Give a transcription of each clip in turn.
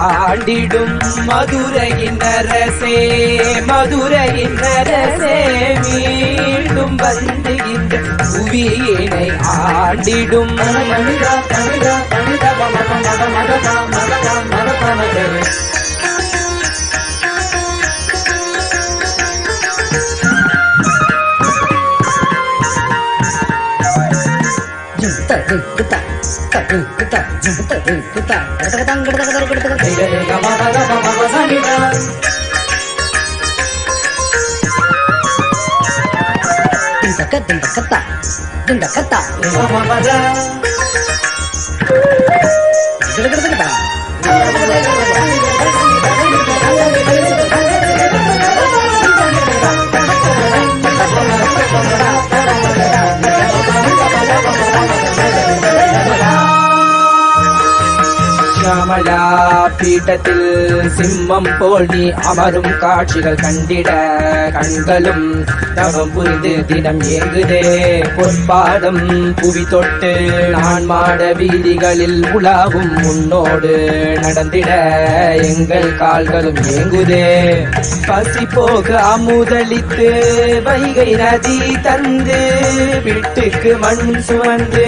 ஆண்டிடும் மதுரையின் அரசே மதுரையின் அரசே மீண்டும் வந்து இந்த புவியினை ஆண்டிடும் ஷியாமலா பீட்டத்தில் சிம்மம் போல் நீ அமரும் காட்சிகள் கண்டிட கண்களும் தவம் புரிந்து தினம் ஏங்குதே பொற்பாதம் புவி தொட்டு நான் மாட வீதிகளில் உலாவும் முன்னோடு நடந்திட எங்கள் கால்களும் ஏங்குதே பசி போக அமுதளித்து வைகை நதி தந்து வீட்டுக்கு மண் சுமந்து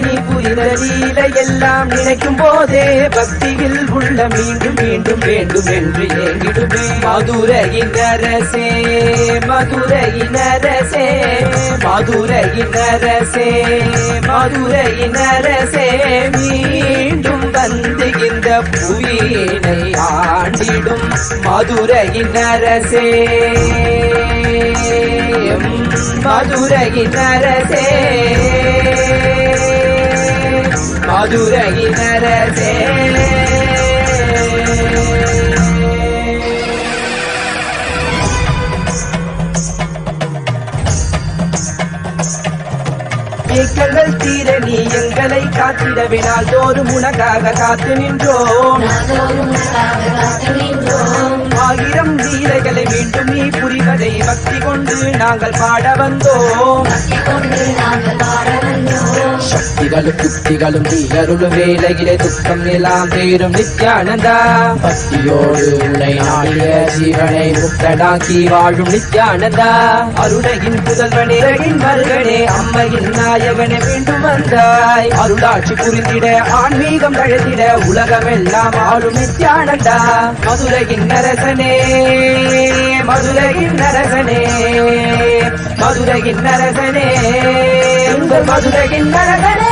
நீ புரிந்த லீலை எல்லாம் நினைக்கும் போதே பக்தியில் உள்ள மீண்டும் மீண்டும் வேண்டும் என்று ஏங்கிடுமே மதுரையின் அரசே மதுரையின் அரசே மதுரையின் அரசே மதுரையின் அரசே மீண்டும் வந்து இந்த புவியினை ஆண்டிடும் மதுரையின் அரசே மதுரையின் அரசே மதுரையின் அரசே ஏக்கங்கள் தீர நீ எங்களை காத்திடவினால் தோறும் உனக்காக காத்து நின்றோம் ஆயிரம் லீலைகளை மீண்டும் நீ புரிவதை பக்தி கொண்டு நாங்கள் பாட வந்தோம் சக்திகளும் புத்திகளும் நீ அருளும் வேலையிலே துக்கம் எல்லாம் தீரும் நித்யானந்தா பக்தியோடு உன்னை நாடிய ஜீவனை முக்தனாக்கி வாழும் நித்யானந்தா அருணையின் புதல்வனே மருகனே அம்மையின் நாயகனே மீண்டும் வந்தாய் அருளாட்சி புரிந்திட ஆன்மீகம் தழுத்திட உலகமெல்லாம் ஆளும் நித்யானந்தா மதுரையின் அரசனே மதுரையின் அரசனே மதுரையின் அரசனே உங்கள் மதுரையின் அரசனே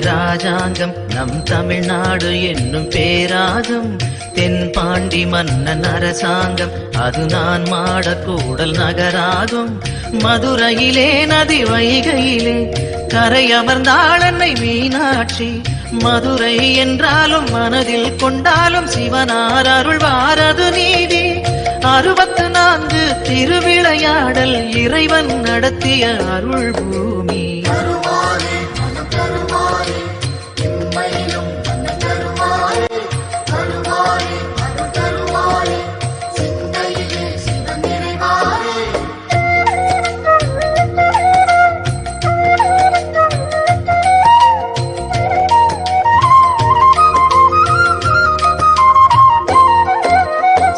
ராஜாங்கம் நம் தமிழ்நாடு என்னும் பேராகும் தென்பாண்டி மன்னன் அரசாங்கம் அது நான் மாட கூடல் நகராகும் மதுரையிலே நதி வைகையிலே கரை அமர்ந்தாள் அன்னை மீனாட்சி மதுரை என்றாலும் மனதில் கொண்டாலும் சிவனார் அருள்வாரது நீதி 64 திருவிளையாடல் இறைவன் நடத்திய அருள் பூமி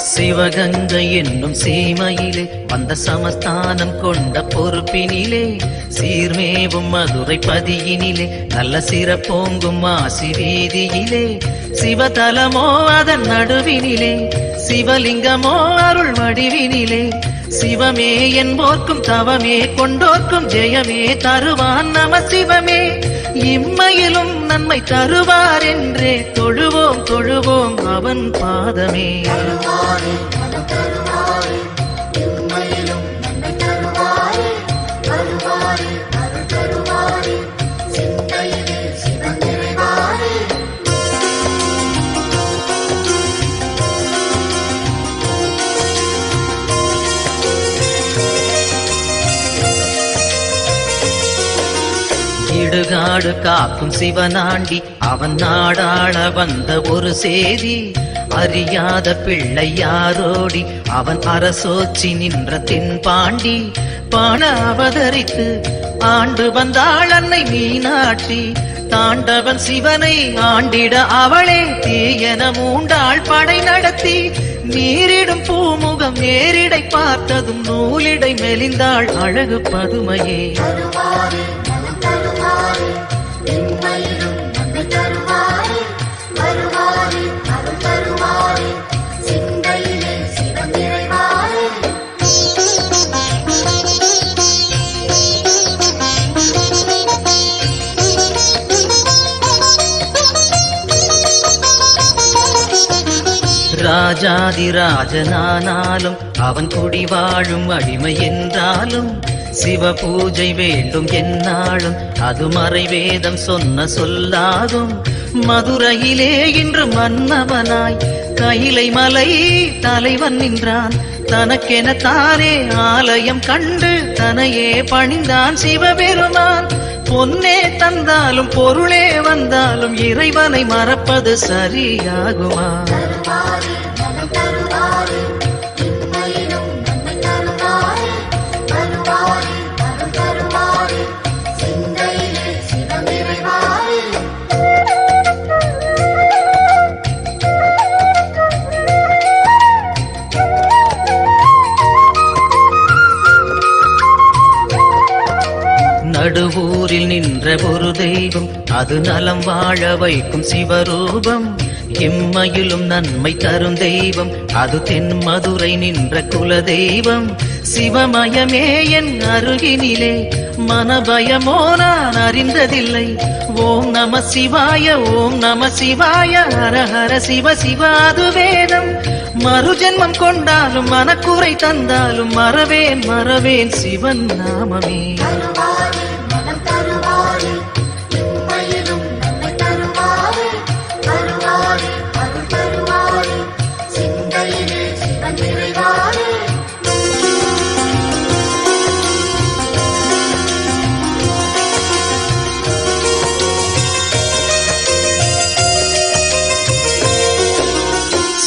சிவகங்கை என்னும் சீமையிலே வந்த சமஸ்தானம் கொண்ட பொறுப்பினிலே சீர்மேவும் மதுரை பதியினிலே நல்ல சிறப்போங்கும் மாசி வீதியிலே சிவதலமோ அதன் நடுவினிலே சிவலிங்கமோ அருள் வடிவினிலே சிவமே என்போர்க்கும் தவமே கொண்டோர்க்கும் ஜெயமே தருவான் நம சிவமே இம்மையிலும் நன்மை தருவார் என்றே தொழுவோம் தொழுவோம் அவன் பாதமே இடுகாடு காக்கும் சிவனாண்டி அவன் நாடாள வந்த ஒரு சேதி அறியாத பிள்ளை யாரோடி அவன் அரசோச்சி நின்ற தென்பாண்டி பாண அவதரித்து ஆண்டு வந்தாள் அன்னை மீனாட்சி தாண்டவன் சிவனை ஆண்டிட அவளே தீயன மூண்டாள் படை நடத்தி நீரிடும் பூமுகம் நேரிடை பார்த்ததும் நூலிடை மெலிந்தாள் அழகு பதுமையே. ராஜாதிராஜனானாலும் அவன் குடி வாழும் அடிமை என்றாலும் சிவ பூஜை வேண்டும் என்னாலும் அது மறைவேதம் சொன்ன சொல்லாகும். மதுரையிலே இன்று மன்னவனாய் கைலை மலை தலைவன் நின்றான் தனக்கென தானே ஆலயம் கண்டு தனையே பணிந்தான் சிவபெருமான். பொன்னே தந்தாலும் பொருளே வந்தாலும் இறைவனை மறப்பது சரியாகுமா? நடுவூரில் நின்ற ஒரு தெய்வம் அது நலம் வாழ வைக்கும் சிவரூபம். எம்மையிலும் நன்மை தரும் தெய்வம் அது தென் மதுரை நின்ற குல தெய்வம். சிவமயமே என் அருகினிலே மனபயமோ நான் அறிந்ததில்லை. ஓம் நம சிவாய ஓம் நம சிவாய ஹர ஹர சிவ சிவ அது வேதம். மறுஜென்மம் கொண்டாலும் மனக்குறை தந்தாலும் மறவேன் மறவேன் சிவன் நாமமே.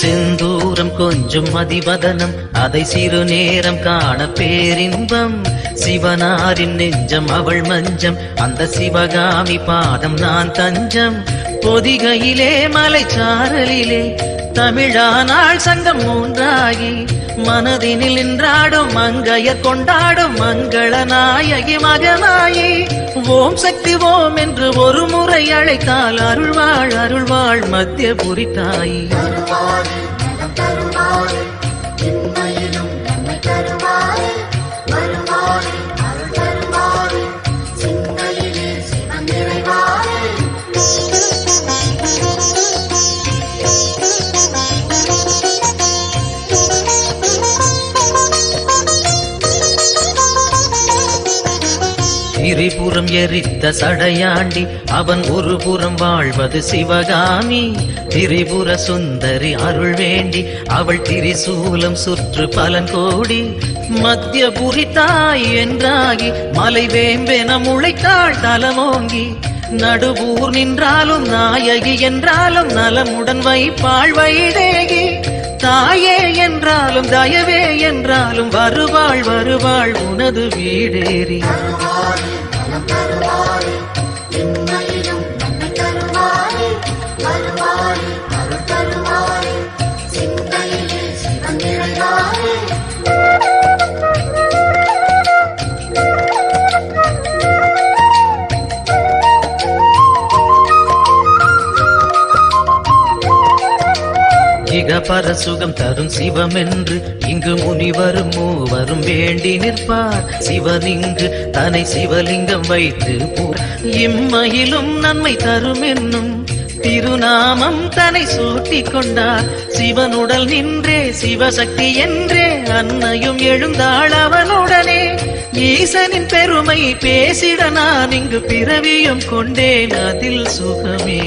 செந்தூரம் கொஞ்சம் மதிவதனம் அதை சிறு நேரம் காண பேரின்பம். சிவனாரின் நெஞ்சம் அவள் மஞ்சம் அந்த சிவகாமி பாதம் நான் தஞ்சம். பொதிகையிலே மலைச்சாரலிலே தமிழானாள் சங்கம் மூன்றாகி மனதினில் நின்றாடும் மங்கையர் கொண்டாடும் மங்கள நாயகி மகனாயி. ஓம் சக்தி ஓம் என்று ஒரு முறை அழைத்தால் அருள்வாள் அருள்வாள் மத்தியபுரி தாயி. திரிபுரம் எரித்த சடையாண்டி அவன் ஒரு புறம் வாழ்வது சிவகாமி. திரிபுர சுந்தரி அருள் வேண்டி அவள் திரிசூலம் சுற்று பலன் கோடி. மத்தியபுரி தாய் என்றாகி மலை வேம்பென முளைத்தாள் தலமோங்கி. நடுவூர் நின்றாலும் நாயகி என்றாலும் நலமுடன் வைப்பாள் வைதேகி. தாயே என்றாலும் தயவே என்றாலும் வருவாள் வருவாள் உனது வீடேறி. பரசுகம் தரும் சிவம் என்று இங்கு முனிவரும் மூவரும் வேண்டி நிற்பார். சிவனிங்கு தன்னை சிவலிங்கம் வைத்து இம்மையிலும் நன்மை தரும் என்னும் திருநாமம் தன்னை சூட்டிக் கொண்டார். சிவனுடல் நின்றே சிவசக்தி என்றே அன்னையும் எழுந்தாள் அவனுடனே. ஈசனின் பெருமை பேசிட நான் இங்கு பிறவியும் கொண்டேன் அதில் சுகமே.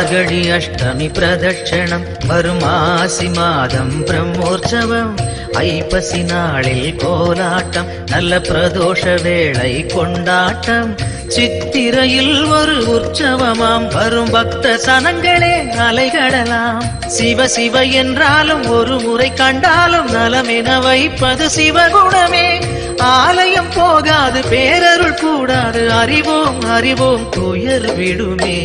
மார்கழி அஷ்டமி பிரதட்சணம் வரும் மாசி மாதம் பிரம்மோற்சவம் ஐப்பசி நாளில் கோலாட்டம் நல்ல பிரதோஷ வேளை கொண்டாட்டம் சித்திரையில் ஒரு உற்சவமாம் வரும் பக்த சனங்களே அலைகடலாம் சிவ சிவ என்றாலும் ஒரு முறை கண்டாலும் நலமென வைப்பது சிவகுணமே ஆலயம் போகாது பேரருள் கூடாது அறிவோம் அறிவோம் துயர் விடுமே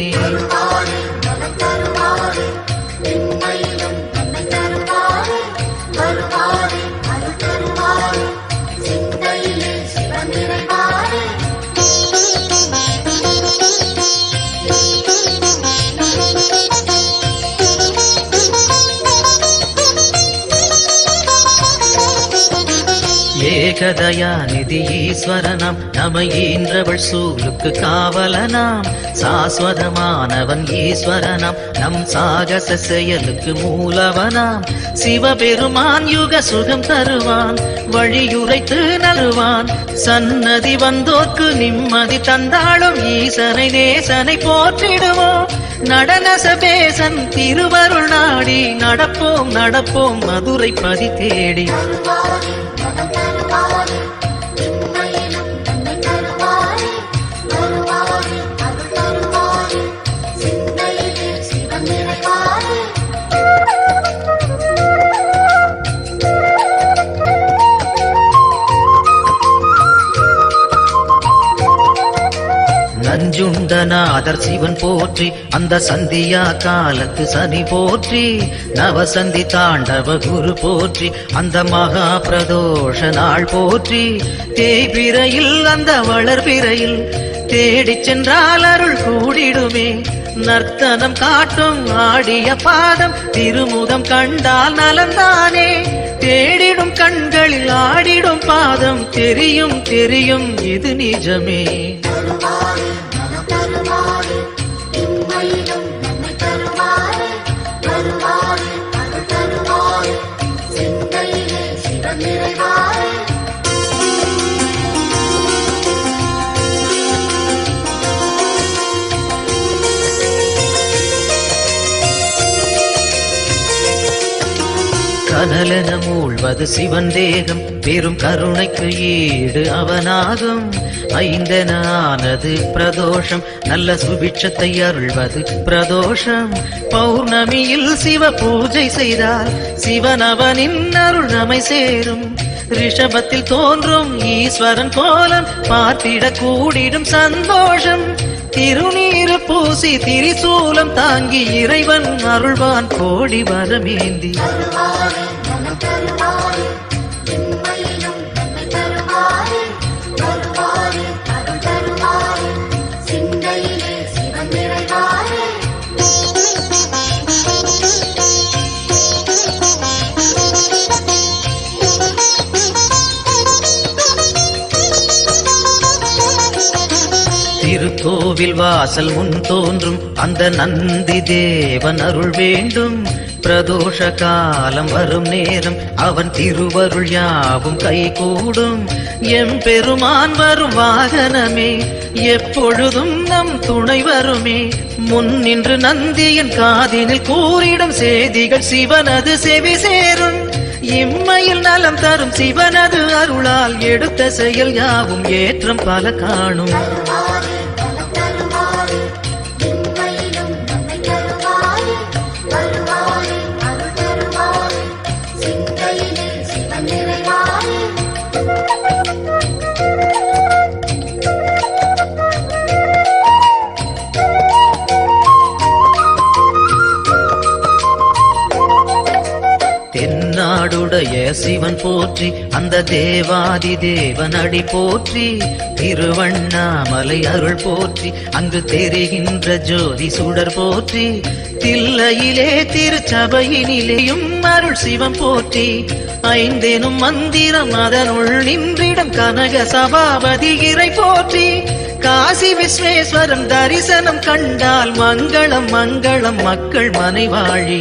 ஏகதயாநிதி ஈஸ்வரனாம் நம்மை ஈன்றவள் சூலுக்கு காவலனாம் சாஸ்வதமானவன் ஈஸ்வரனாம் நம் சாகச செயலுக்கு மூலவனாம் சிவபெருமான் யுக சுகம் தருவான் வழியுரைத்து நல்வான் சன்னதி வந்தோர்க்கு நிம்மதி தந்தாலும் ஈசனை நேசனை போற்றிடுவோம் நடன சபேசன் திருவருள் நாடி நடப்போம் நடப்போம் மதுரை பதி தேடி நஞ்சுண்டநாதர் சிவன் போற்றி அந்த சந்தியா காலத்து சனி போற்றி நவசந்தி தாண்டவ குரு போற்றி அந்த மகா பிரதோஷ நாள் போற்றி தேய்பிரையில் அந்த வளர்பிரையில் தேடிச் சென்றால் அருள் கூடிடுமே நர்த்தனம் காட்டும் ஆடிய பாதம் திருமுகம் கண்டால் நலந்தானே தேடிடும் கண்களில் ஆடிடும் பாதம் தெரியும் தெரியும் இது நிஜமே கனலென மூழ்வது சிவன் தேகம் பெரும் கருணைக்கு ஈடு அவனாகும் ஐந்தென ஆனது பிரதோஷம் நல்ல சுபிட்சத்தை அருள்வது பிரதோஷம் பௌர்ணமியில் சிவ பூஜை செய்தால் சிவனவனின் அருள் நம்மை சேரும் ரிஷபத்தில் தோன்றும் ஈஸ்வரன் கோலம் பார்த்திட கூடிடும் சந்தோஷம் திருநீரு பூசி திரிசூலம் தாங்கி இறைவன் அருள்வான் கோடி வரமேந்தி திருக்கோவில் வாசல் முன் தோன்றும் அந்த நந்தி தேவன் அருள் வேண்டும் பிரதோஷ காலம் வரும் நேரம் அவன் திருவருள் யாவும் கைகூடும் எம்பெருமான் வரும் வாகனமே எப்பொழுதும் நம் துணை வருமே முன்னின்று நந்தியின் காதினில் கூறிடும் செய்திகள் சிவனது செவி சேரும் இம்மையில் நலம் தரும் சிவனது அருளால் எடுத்த செயல் யாவும் ஏற்றம் பல காணும் தென்னாடுடைய சிவன் போற்றி அந்த தேவாதி தேவன் அடி போற்றி திருவண்ணாமலை அருள் போற்றி அங்கு தெரிகின்ற ஜோதி சுடர் போற்றி தில்லையிலே திருச்சபையினிலேயும் அருள் சிவம் போற்றி ஐந்தேனும் மந்திரம் அதனுள் நின்றிடம் கனக சபாபதி இறை போற்றி காசி விஸ்வேஸ்வரம் தரிசனம் கண்டால் மங்களம் மங்களம் மக்கள் மனைவாழி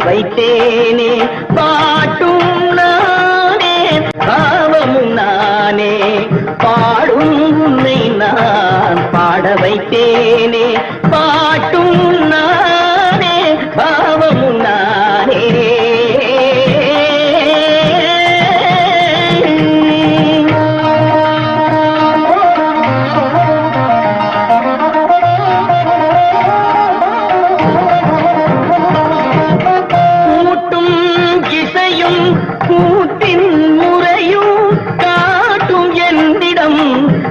வைத்தேனே பாட்டும் நானே பாவமும் நானே பாடும் உன்னை நான் பாட வைத்தேனே பாட்டும் நானே பாவமும் நானே கூட்டின் முறையும் காட்டும் என்னிடம்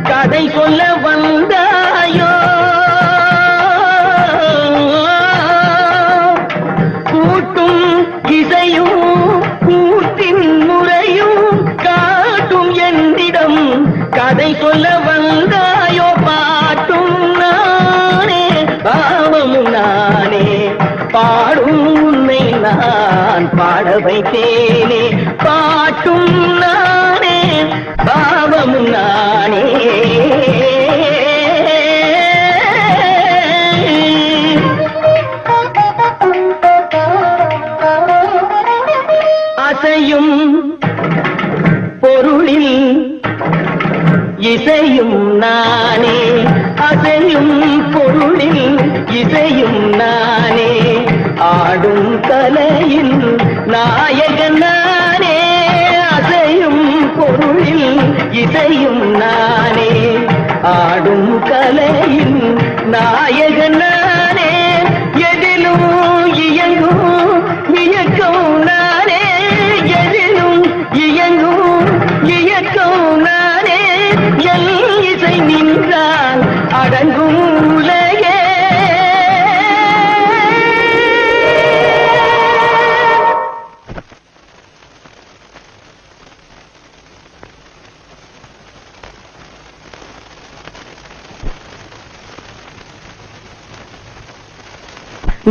கதை சொல்ல வந்தாயோ கூட்டும் இசையும் கூட்டின் முறையும் காட்டும் என்னிடம் கதை சொல்ல வந்தாயோ பாட்டும் நானே பாவமும் நானே பாடும் உன்னை நான் பாட வைத்தேனே பாட்டும் நானே பாவமும் நானே அசையும் பொருளில் இசையும் நானே அசையும் பொருளில் இசையும் நானே ஆடும் கலையின் நாயகன் நானே அசையும் பொருளில் இசையும் நானே ஆடும் கலையின் நாயகன் நானே எதிலும் இயங்கும் இயக்கம் நானே எதிலும் இயங்கும் இயக்கம் நானே எல் இசை நின்றால் அடங்கும் உலகே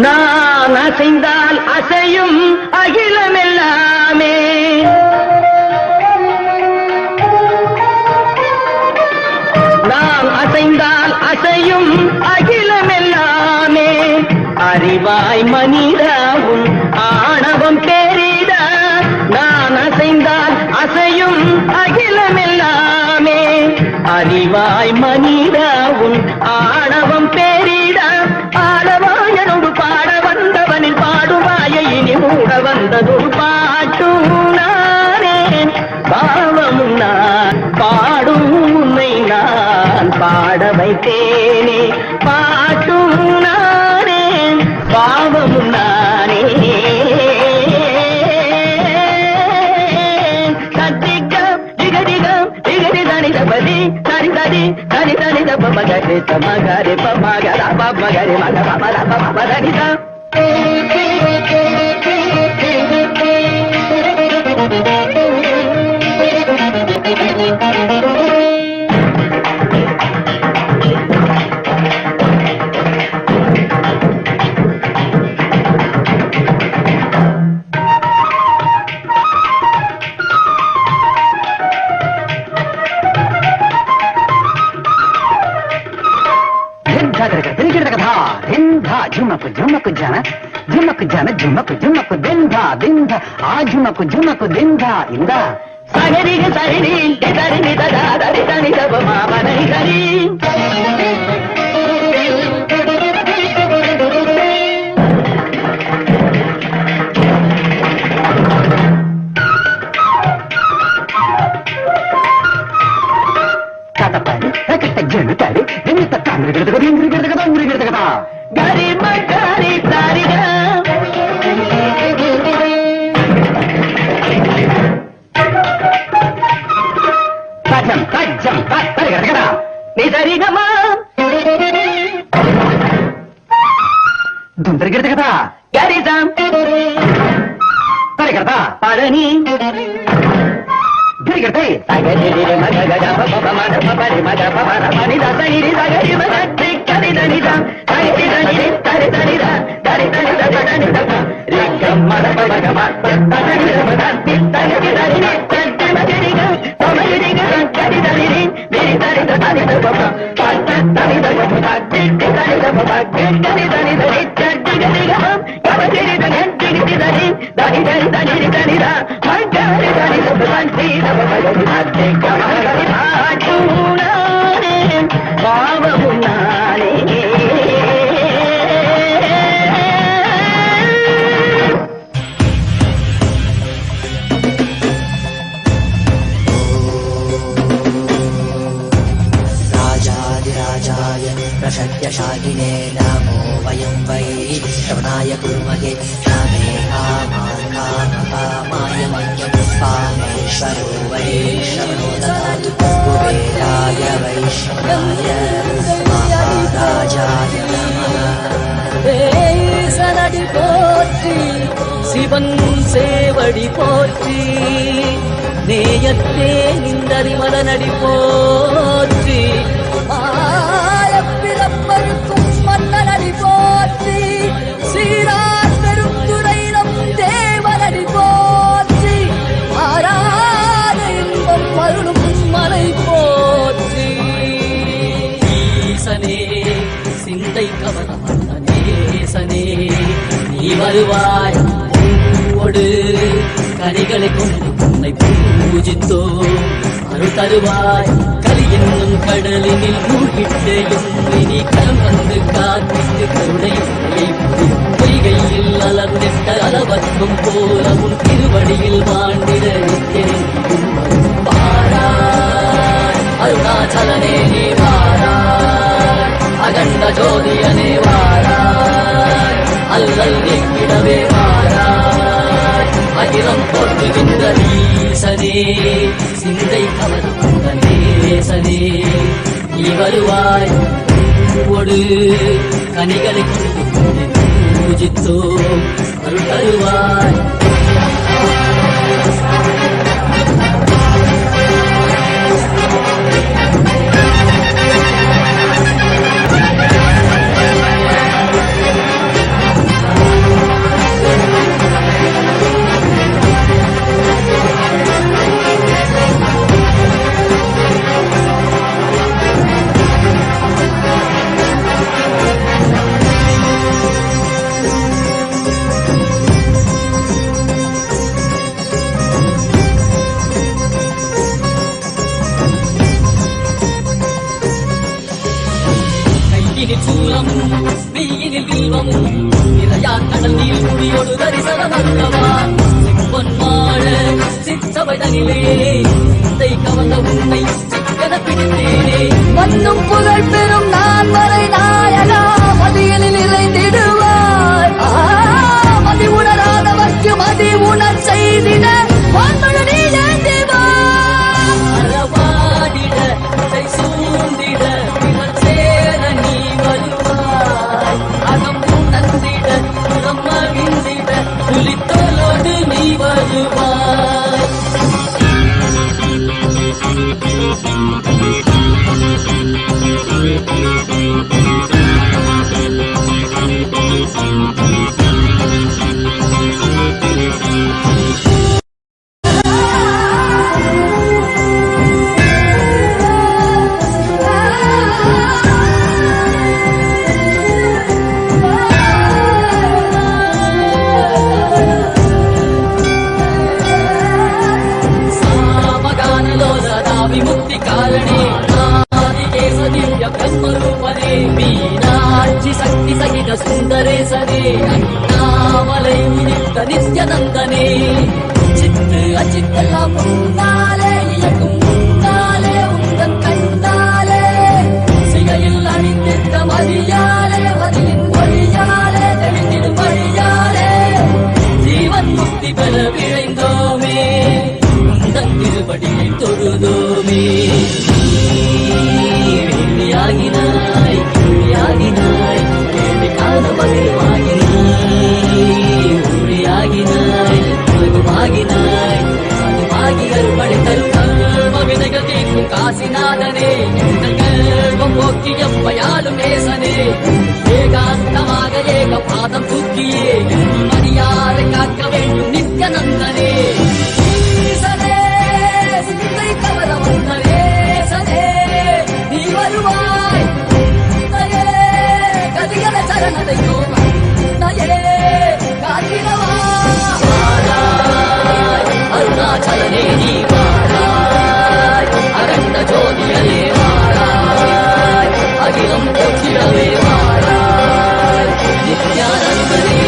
நான் அசைந்தால் அசையும் அகிலமெல்லாமே நான் அசைந்தால் அசையும் அகிலமெல்லாமே அறிவாய் மனிதாவும் ஆணவம் பெரிதா நான் அசைந்தால் அசையும் அகிலமெல்லாமே அறிவாய் மனிதாவும் ஆணவம் பெரிதா ஆடவாயனோடு பாட வந்தவனில் பாடுவாய இனி மூட வந்ததொரு பாட்டும் நானே பாவமும் நான் பாடும் உன்னை நான் பாட வைத்தேனே பாட்டும் நானே பாவமும் நானே சத்திகம் திகதிகம் திகதி தனிதபதி தனிதடி தனி தனித பமகரி தமகரி பமகர பமகரி மக பமர பமதனித झुमक झुमक जाना झुमक जाना झुमक झुमक दिंधा दिंधा आ झुमक झुमक दिंधा इंदा सागरी सारी दरी ददा दरी दनी दब मामा नहीं दरी జనతారి ఎంత తండ్రి గడత కదా ఇంద్రి గడత కదా ఊరి గడత కదా గరి మగరి తారిగా తజం తజం తరి గడత కదా నిదరిగమా దుందరిగిడదు కదా గరిజం సరి కదా పడని గిరిగిడతాయి సగరి మగ గజ పప మద పపరి మద పపర మని దసరి సగరి మగ త్రిక్కరి దనిద సగరి దనిది తరి దనిద తరి దనిద తడని దప రిగ్గం మద పగ మద తడని దప తిత్తని దనిది చెట్టి మగరిగ తమరిగ గరి దనిది మిరి తరి దని దప పట్ట తని దప తిట్టి తని దప గరి దని దని చెట్టి గరిగ కబగిరి దని తిగి దని దని దని దని దనిద మంగరి దని దప సంతి దప భగవి మధ్య కమగరి భాటునానే భావమునానే प्रसत्यशालिने नमो वयं वै श्रवणाय कुर्महे नमे कामाय मह्यं कामेश्वरो वै श्रवणो ददातु कुबेराय वै श्रवणाय महाराजाय नमः सनडि पोற்றி சிவன் சேவடி போற்றி நேயத்தே நிந்தரிமல நடி போற்றி பிறப்பருக்கும் மன்னனடி போற்றி சீரார் பெருந்துரை நம் தேவனடி போற்றி ஆராத இன்பம் அருளும் மலை போற்றி ஈசனே சிந்தை கவனம் நேசனே நீ வருவாய் பூவோடு கனிகளை கொண்டு உன்னை பூஜித்தோ அருள் தருவாய் கலி என்னும் கடலினில் மூழ்கிட்டு நீ களம் வந்து காத்திட்டு கருணை பொய்கையில் அலர்ந்திட்ட அளவற்றும் போல உன் திருவடியில் மாண்டிட வாராய் அருணாச்சலனே நீ வாராய் அகண்ட ஜோதியனே வாராய் அல்லல் நீக்கிடவே வாராய் அகிலம் போற்றுகின்ற ஈசனே சிந்தை கவர்ந்த நேசனே நீ வருவாய் ஒடு கனிகளை கொண்டு பூஜித்தோ அருள் தருவாய் சூலம் வெயிலில் வில்வம் நிறையா கடல் நீர் குடியோடு தரிசனம் அல்லவா பொன்மாட சிற்றவதனிலே சிந்தை கவர்ந்த உன்னை சிக்கன பிடித்தேனே மண்ணும் புகழ் பெறும் நான் வரை நாயகா மதியலில் இறைந்திடுவாய் மதி உணராதவர்க்கு மதி உணர் செய்திட வான்மழு நீ ஏந்திவாய் அறவாடிட சூழ்ந்திட புலித்தோலோடு நீ வருவாய் நேசனே ஏகாந்தமாக ஏக பாதம் தூக்கியே மணியாரை காக்க வேண்டும் நித்யானந்தனே ஈசனே சிந்தை கவர வந்த நேசனே நீ வருவாய் கதிகல சரணத்தை நயே காத்திரவா அருணாச்சலனே நீ வாராய் அகண்ட ஜோதியலே வாராய் அகிலம் போற்றிடவே வாராய் நித்யானந்தனே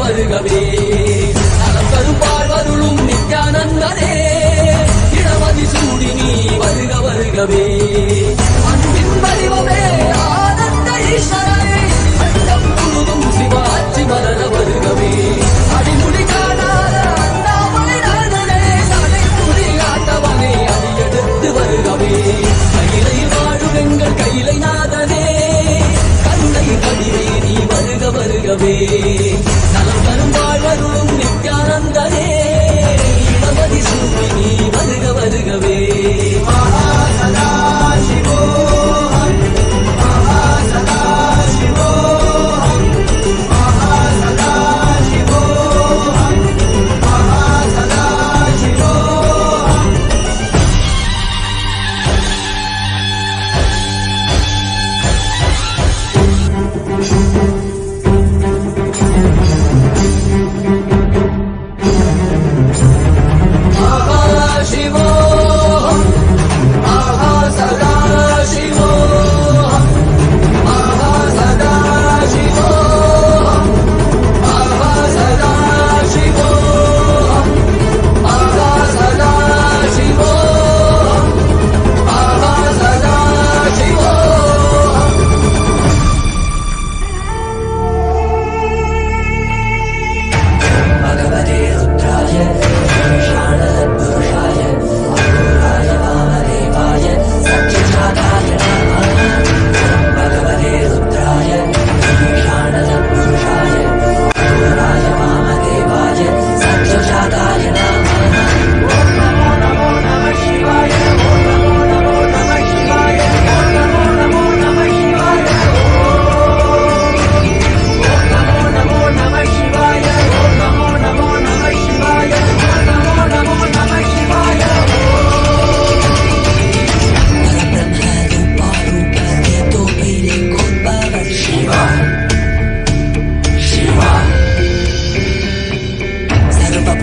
வருகவே நலம் தரும் பார்வருளும் நித்யானந்தனே இடமதி சூடி நீ வருக வருகவே அன்பின் வடிவமே ஆனந்த ஈஸ்வரனே அண்டம் முழுதும் சிவாச்சி மலர வருகவே அடிமுடி காணாத அண்ணாமலை நாதனே நடைமுடி ஆட்டவனே அடியெடுத்து வருகவே கையிலையில் வாழும் எங்கள் கையிலை நாதனே கருணை வடிவே நீ வருக வருகவே நலம் தரும் வாழ்வர்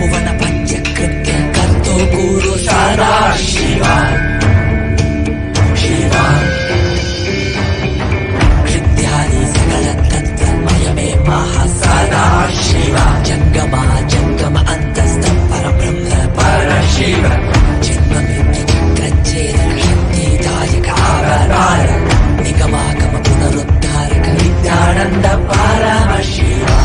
त्रिभुवन पञ्चकृत्य कर्तो कुरु सदा शिव शिव कृत्यानि सकल तत्त्वमयमे महा सदा शिव जङ्गम अन्तस्थ परब्रह्म परशिव जन्म मृत्यु चक्रच्छेदक शक्तिदायक आवतार निगमागम पुनरुद्धारक नित्यानन्द परमशिवा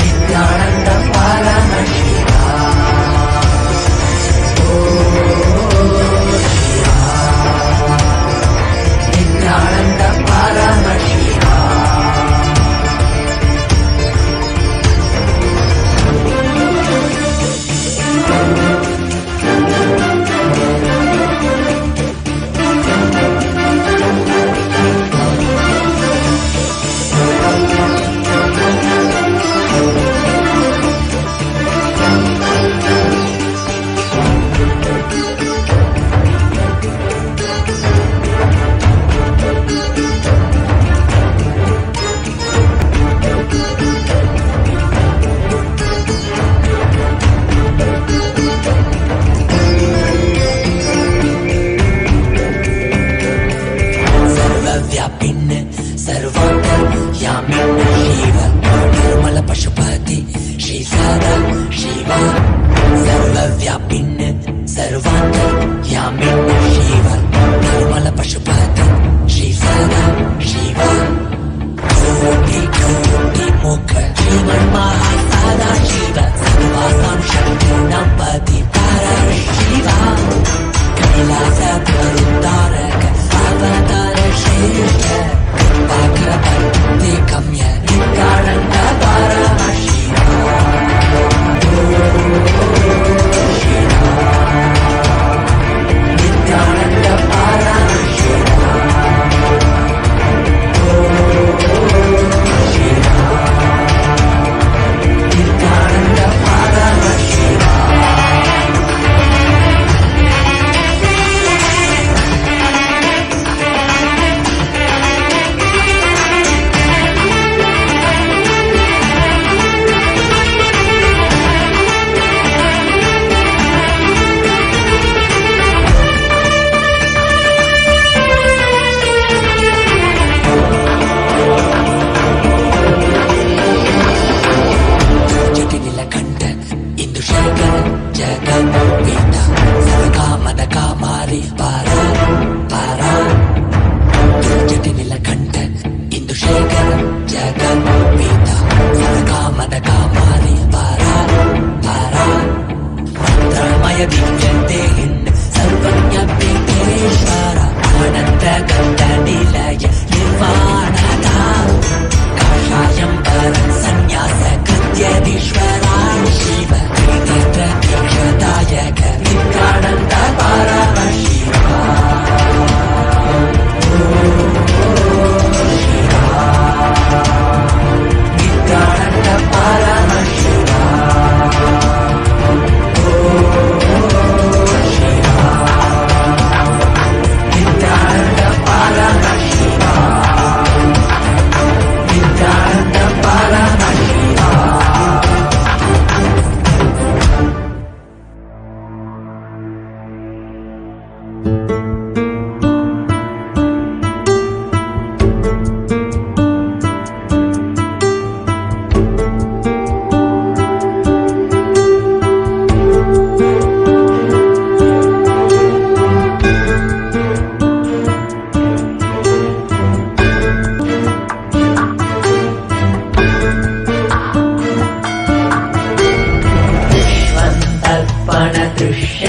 नित्यानन्द परमशिवा नित्यानन्द परमशिवा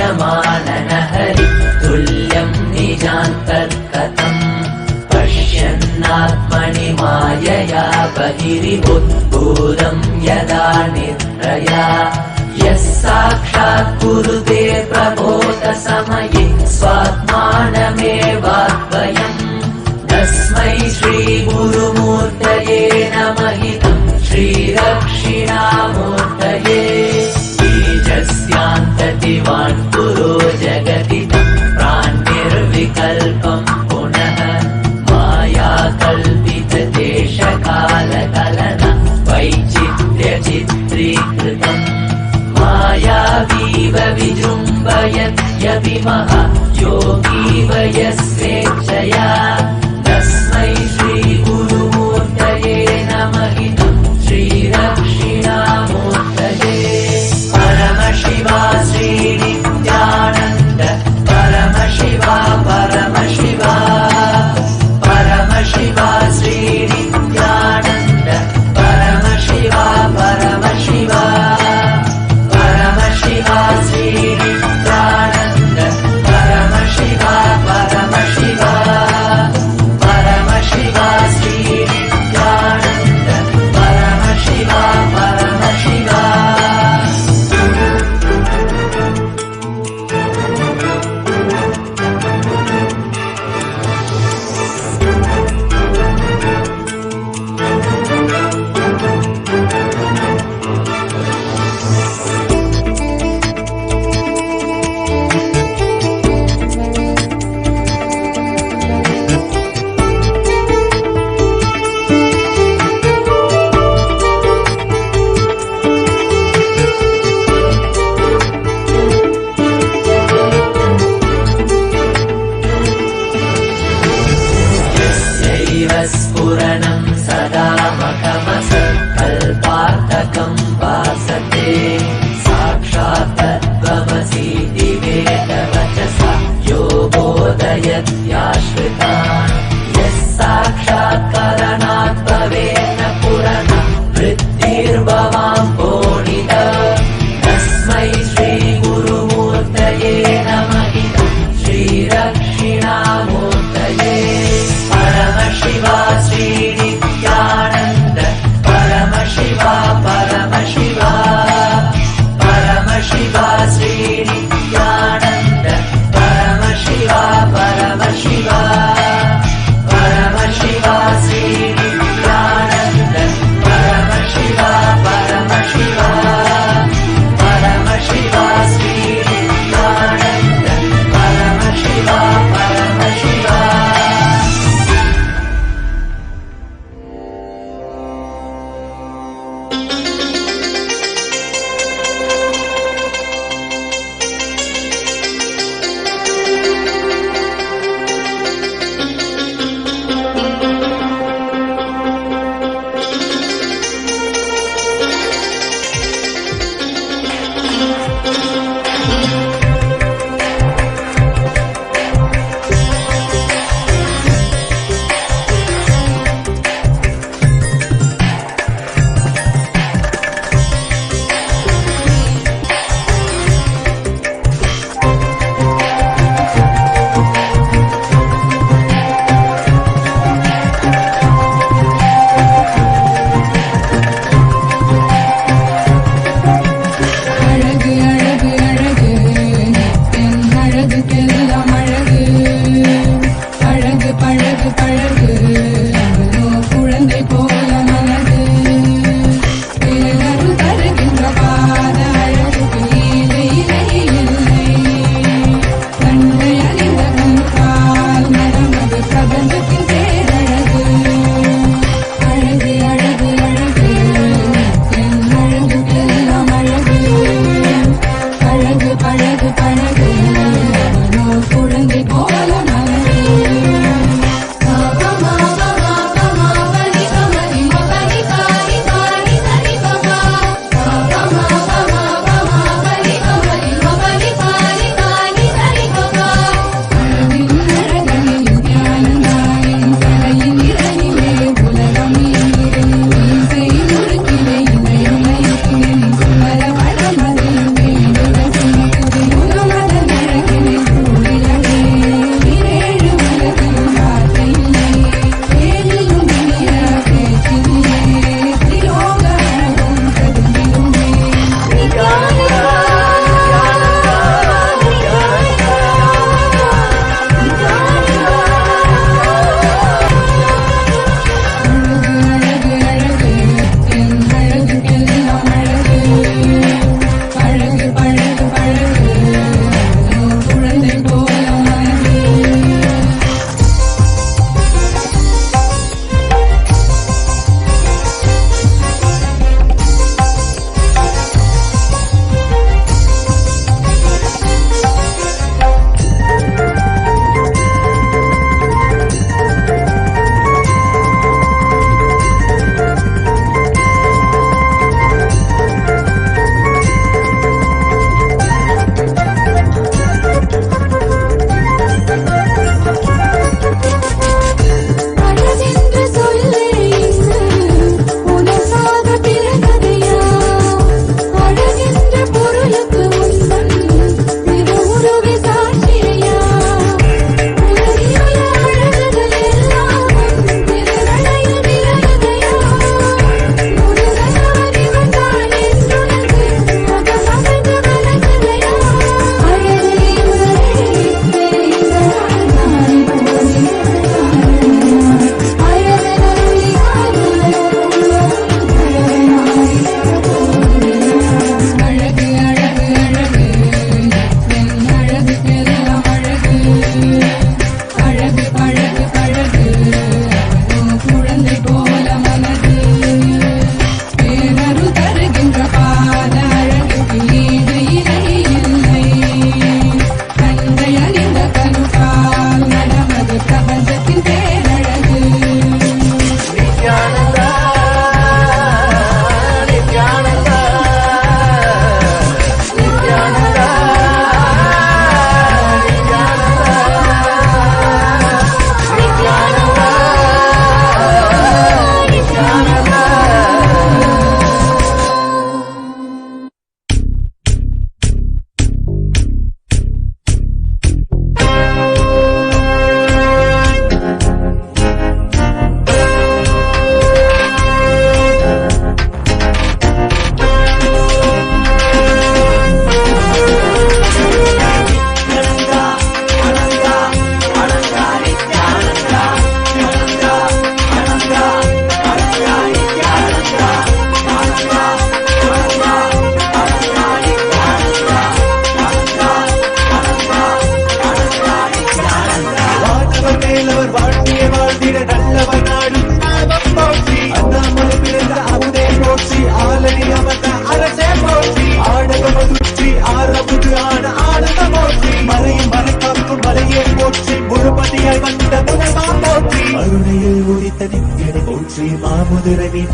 दृश्यमाननहरि तुल्यं निजान्तर्गतम् पश्यन्नात्मनि मायया बहिरिवुद्भूतं यदा निद्रया यः साक्षात् कुरुते प्रबोधसमये स्वात्मानमेवाद्वयम् तस्मै श्रीगुरुमूर्तये नमः श्रीदक्षिणामूर्तये बीजस्यान्ततिवान् पुरो जगति प्राण्निर्विकल्पम् पुनः माया कल्पितते विमः योगी वयस्वेच्छया तस्मै श्रीगुरुमूर्तये नमः श्रीदक्षिणामूर्तये परमशिवा श्रीनित्यानन्द परमशिवा परमशिवा परमशिवा श्रीनित्यानन्द परमशिवा परमशिवा परमशिवा श्रीनित्यानन्द परमशिवा परमशिवा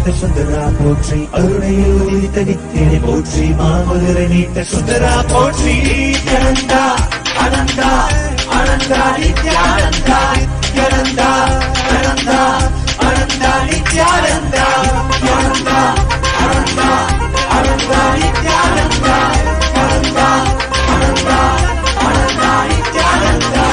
நீட்ட சுந்தரா போற்றி அருணையில் உதித்த நித்தியனை போற்றி மாமதுரை நீட்ட சுந்தரா போற்றி நித்யானந்தா அனந்தா அனந்தா நித்யானந்தா நித்யானந்தா அனந்தா அனந்தா நித்யானந்தா நித்யானந்தா அனந்தா அனந்தா நித்யானந்தா அனந்தா அனந்தா அனந்தா நித்யானந்தா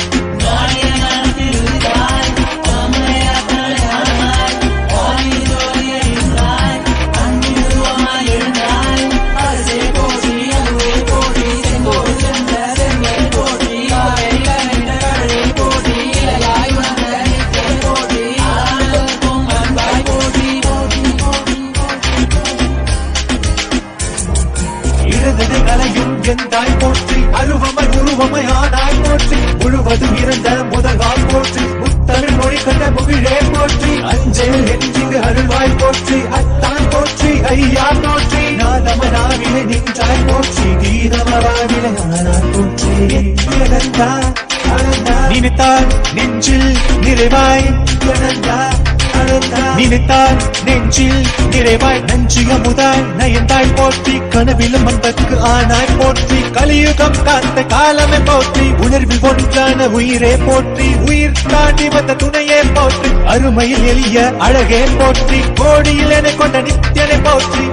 எந்தாய் போற்றி அருவமை உருவமை ஆனாய் போற்றி முழுவதும் இருந்த முதல்வாய் போற்றி முத்தமிழ் மொழி கண்ட முகிழே போற்றி அஞ்சல் என்றிங்கு அருள்வாய் போற்றி அத்தான் போற்றி ஐயா போற்றி நாதமனாவிலே நின்றாய் போற்றி கீதமராவிலே ஆனாய் போற்றி நித்யானந்தா நினைத்தால் நெஞ்சில் நிறைவாய் நித்யானந்தா நினைத்தால் நெஞ்சில் நிறைவாய் நஞ்சிய முதல் நயந்தாய் போற்றி கனவிலும் அன்பற்கு ஆனாய் போற்றி கலியுகம் காத்த காலமே போற்றி உணர்வில் ஒன்றான உயிரே போற்றி உயிர் தாண்டி வந்த துணையே போற்றி அருமையில் எளிய அழகே போற்றி கோடியில் என கொண்ட நித்தியனை போற்றி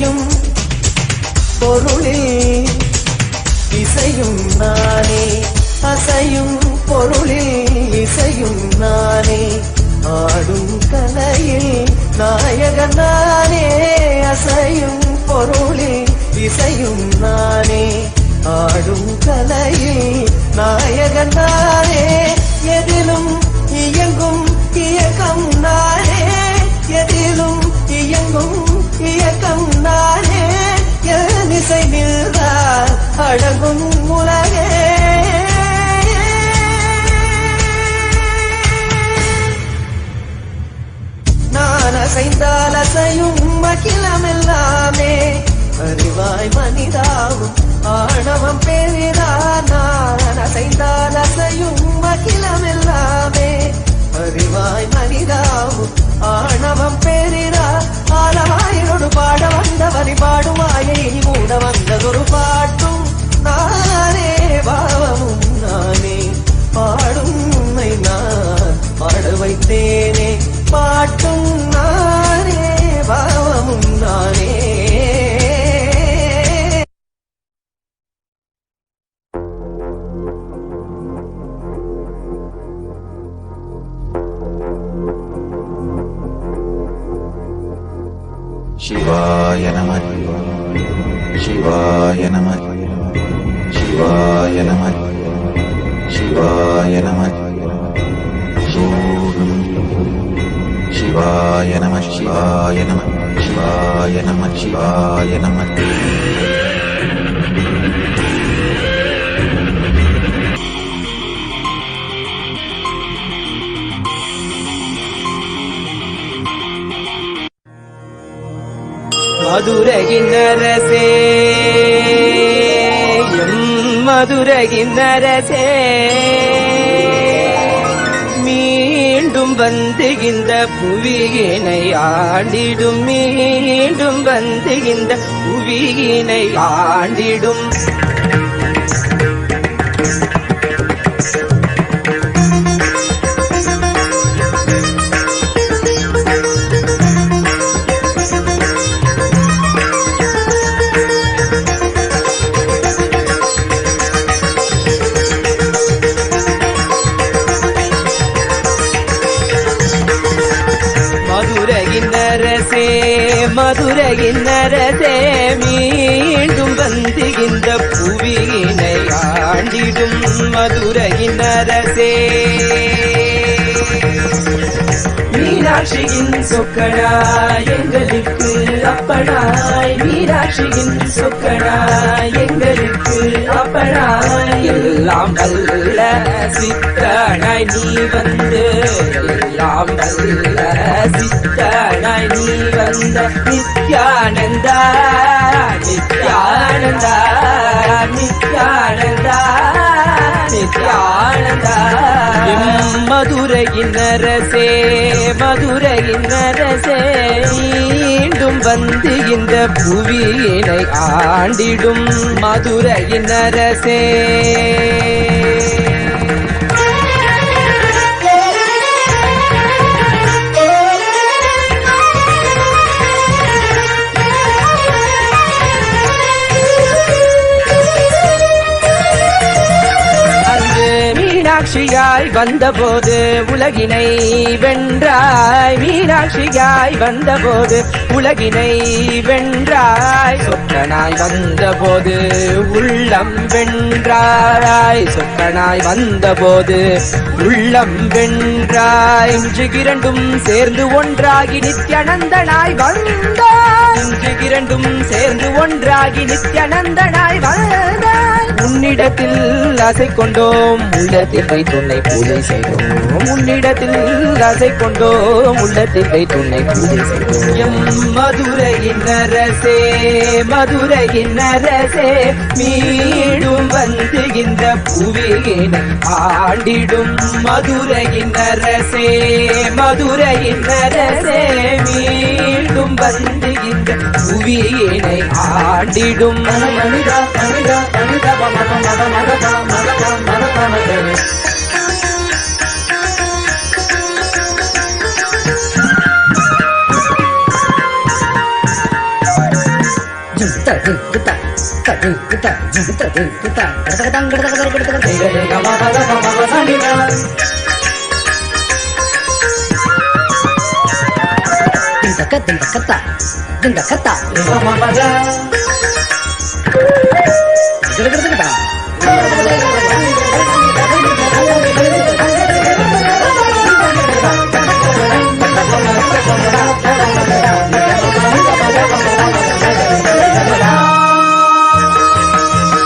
அசையும் பொருளில் இசையும் நானே, அசையும் பொருளில் இசையும் நானே, ஆடும் கலையில் நாயகன் நானே, அசையும் பொருளில் இசையும் நானே, ஆடும் கலையில் நாயகன் நானே, எதிலும் இயங்கும் இயக்கம் நானே, எதிலும் இயங்கும் இயக்கம் நானே, என் இசை நின்றால் அடங்கும் உலகே. நான் அசைந்தால் அசையும் அகிலமெல்லாமே, அறிவாய் மனிதாவும் ஆணவம் பெரிதா. நான் அசைந்தால் அசையும் அகிலமெல்லாமே, அறிவாய் மனிதாவும் ஆணவம் பெரிதா. ஆலவாயினோடு பாட வந்தவனை பாடுவாயை மூட வந்ததொரு பாட்டும் நானே, பாவமும் நானே, பாடும் உன்னை நான் பாட வைத்தேனே, பாட்டும் நானே, பாவமும் நானே. சிவாய நம சிவாய நம சிவாய நம சிவாய நம சிவாய நம சிவாய நம சிவாய நம சிவாய நம. மதுரகின்னரசே எம் மதுரகின்னரசே, மீண்டும் வந்து இந்த புவியினை ஆண்டிடும், மீண்டும் வந்து இந்த புவியினை ஆண்டிடும். மதுரையின் அரசே, மீண்டும் வந்து இந்த புவியினை ஆண்டிடும். மதுரையின் அரசே, மீனாட்சியின் சொக்கனாய் எங்களுக்கு அப்பனாய், மீனாட்சியின் சொக்கனாய் எங்களுக்கு அப்பனாய், எல்லாம் வல்ல சித்தனாய் நீ வந்து, எல்லாம் வல்ல சித்தனாய் நீ வந்த நித்யானந்தா நித்யானந்தா நித்யானந்தா நித்யானந்தா. மதுரையின் அரசே, மதுரையின் அரசே, மீண்டும் வந்து இந்த புவியினை ஆண்டிடும். மதுரையின் அரசே, மீனாட்சியாய் வந்தபோது உலகினை வென்றாய், மீனாட்சியாய் வந்தபோது உலகினை வென்றாய், சொக்கனாய் வந்தபோது உள்ளம் வென்றாய், சொக்கனாய் வந்தபோது உள்ளம் வென்றாய். இன்று இரண்டும் சேர்ந்து ஒன்றாகி நித்யானந்தனாய் வந்தாய், இன்று இரண்டும் சேர்ந்து ஒன்றாகி நித்யானந்தனாய் வந்தாய். உன்னிடத்தில் ஆசை கொண்டோம், உள்ளத்தில் வைத்துன்னை பூஜை செய்தோம், உன்னிடத்தில் ஆசை கொண்டோம், உள்ளத்தில் வைத்துன்னை பூஜை செய்தோம். எம் மதுரையின் அரசே, மதுரையின் அரசே, மீண்டும் வந்து இந்த புவியினை ஆண்டிடும். மதுரையின் அரசே, மதுரையின் அரசே, மீண்டும் வந்து இந்த புவியினை ஆண்டிடும். மனிதா மனிதா மனிதா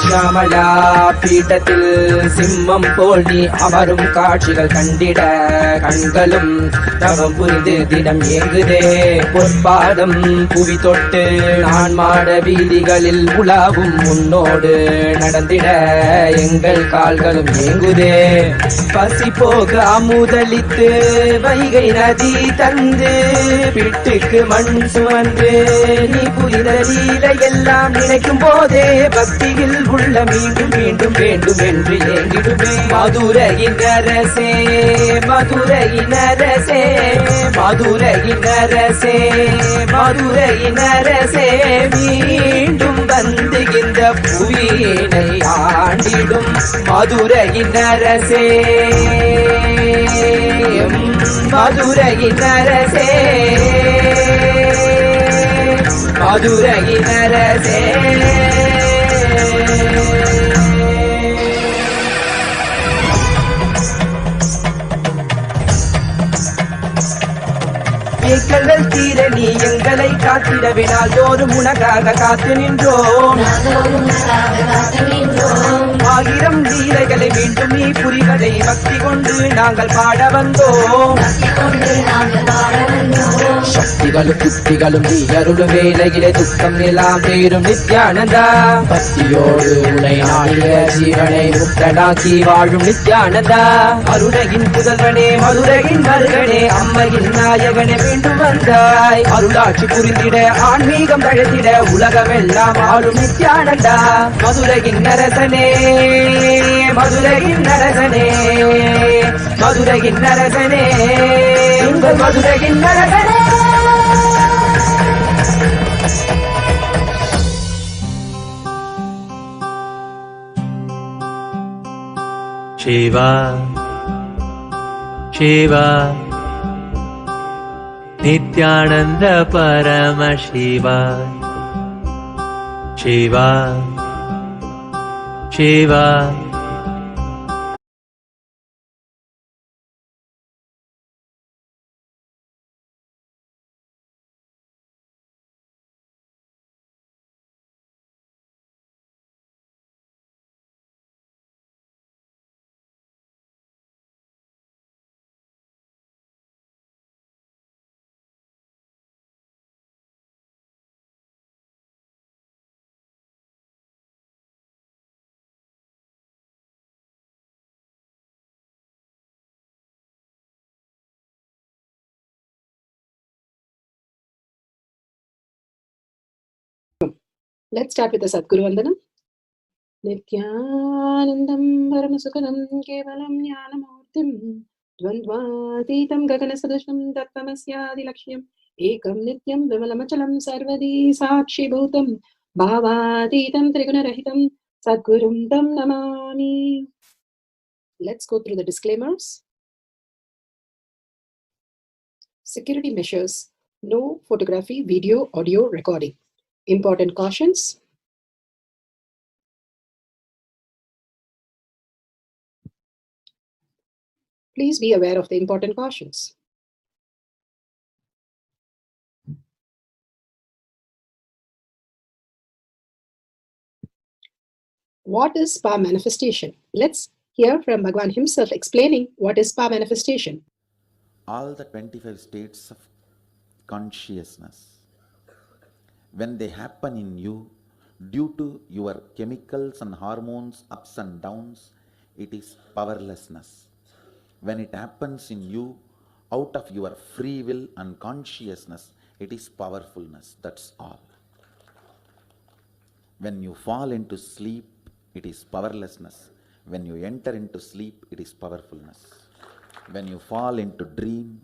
ശ്യാമള പീഠത്തിൽ സിംഹം പോൽ നീ അമരും കാഴ്ചകൾ കണ്ടിട കൺകളും தவம் புரிந்து தினம் ஏங்குதே பொற்பாதம் புவி தொட்டு நான் மாட வீதிகளில் உலாவும் உன்னோடு நடந்திட எங்கள் கால்களும் ஏங்குதே பசி போக அமுதளித்து வைகை நதி தந்து பிட்டுக்கு மண் சுமந்து நீ புரித லீலை எல்லாம் நினைக்கும் போதே பக்தியில் உள்ள மீண்டும் மீண்டும் வேண்டும் என்று ஏங்கிடுமே மதுரையின் அரசே மதுரையின் அரசே மதுரையின் அரசே மதுரையின் அரசே மீண்டும் வந்து இந்த புவியினை ஆண்டிடும் மதுரையின் அரசே மதுரையின் அரசே மதுரையின் அரசே எங்கள் தீர நீ எங்களை காத்திடவே நாள்தோறும் உனக்காக காத்து நின்றோம் ஆயிரம் லீலைகளை மீண்டும் நீ புரிவதை பக்தி கொண்டு நாங்கள் பாட வந்தோம் சக்திகளும் புத்திகளும் நீ அருளும் வேலையிலே துக்கம் எல்லாம் பேரும் நித்யானந்தா பக்தியோடு உனை ஆடிய ஜீவனை முக்தனாக்கி வாழும் நித்யானந்தா அருணையின் புதல்வனே மதுரையின் மருகனே அம்மையின் நாயகனே மீண்டும் வந்தாய் அருளாட்சி புரிந்திட ஆன்மீகம் தழைத்திட உலகமெல்லாம் ஆளும் நித்யானந்தா மதுரையின் அரசனே மதுரையின் அரசனே மதுரையின் அரசனே உங்கள் மதுரையின் அரசனே Shiva, Shiva, Nithyananda Paramashiva, Shiva, Shiva. Let's start with the Sadguru Vandanam. Nithyanandam Paramasukhanam Kevalam Jnanamurtim Dvandvatitam Gaganasadasham Tattvamasyaadilakshmyam Ekam Nityam Vimalamachalam Sarvadi Sakshi Bhutam Bhavatitam Trigunarahitam Sadgurum Tam Namami. Let's go through the disclaimers. Security measures. No photography, video, audio recording. Important cautions. Please be aware of the important cautions. What is power manifestation? Let's hear from Bhagwan himself explaining what is power manifestation. All the 25 states of consciousness, when they happen in you, due to your chemicals and hormones ups and downs, it is powerlessness. When it happens in you, out of your free will and consciousness, it is powerfulness. That's all. When you fall into sleep, it is powerlessness. When you enter into sleep, it is powerfulness. When you fall into dream,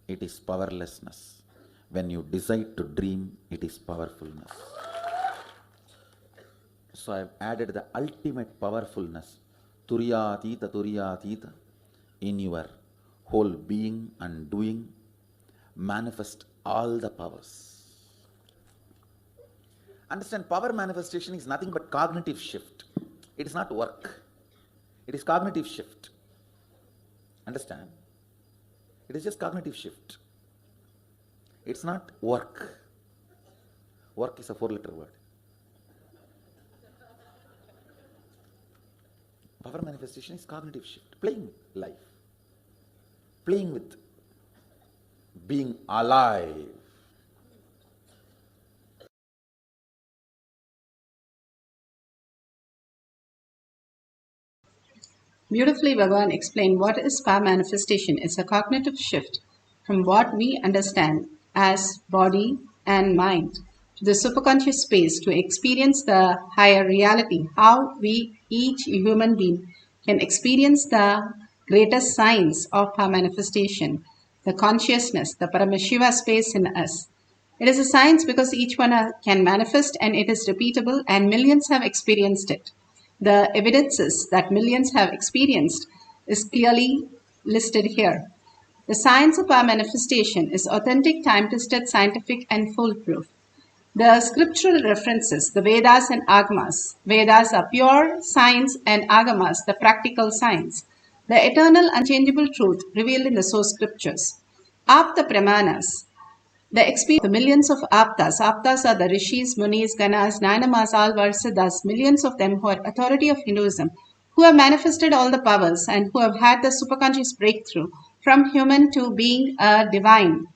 it is powerlessness. When you decide to dream, it is powerfulness. So I have added the ultimate powerfulness, Turyatita, in your whole being and doing. Manifest all the powers. Understand, power manifestation is nothing but cognitive shift. It is not work. It is cognitive shift. Understand? It is just cognitive shift. It's not work. Work is a 4-letter word. Power manifestation is cognitive shift. Playing life. Playing with being alive. Beautifully, Bhagavan explained what is power manifestation. It's a cognitive shift from what we understand as body and mind to the superconscious space to experience the higher reality, how we, each human being, can experience the greatest signs of power manifestation, the consciousness, the Paramashiva space in us. It is a science because each one can manifest and it is repeatable and millions have experienced it. The evidences that millions have experienced is clearly listed here. The science of our manifestation is authentic, time-tested, scientific, and foolproof. The scriptural references, the Vedas and Agamas. Vedas are pure science and Agamas, the practical science. The eternal, unchangeable truth revealed in the source scriptures. Apta Pramanas, the experience of the millions of Aptas. Aptas are the Rishis, Munis, Ganas, Nainamas, Alvarsadas, millions of them who are authority of Hinduism, who have manifested all the powers and who have had the superconscious breakthrough from human to being a divine.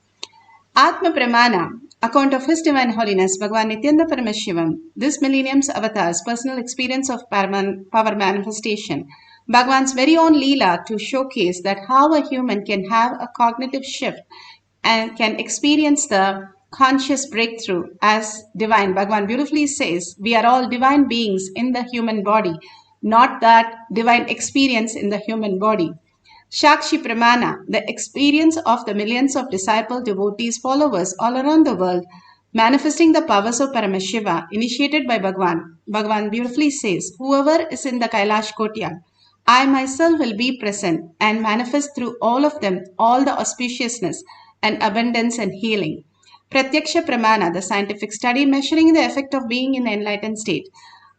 Atma Pramana, account of His Divine Holiness, Bhagavan Nithyananda Paramashivam, this millennium's avatar's personal experience of power manifestation, Bhagavan's very own Leela to showcase that how a human can have a cognitive shift and can experience the conscious breakthrough as divine. Bhagavan beautifully says, we are all divine beings in the human body, not that divine experience in the human body. Shakshi Pramana, the experience of the millions of disciple, devotees, followers all around the world, manifesting the powers of Paramashiva, initiated by Bhagavan. Bhagavan beautifully says, whoever is in the Kailash Kotyal, I myself will be present and manifest through all of them all the auspiciousness and abundance and healing. Pratyaksha Pramana, the scientific study measuring the effect of being in the enlightened state.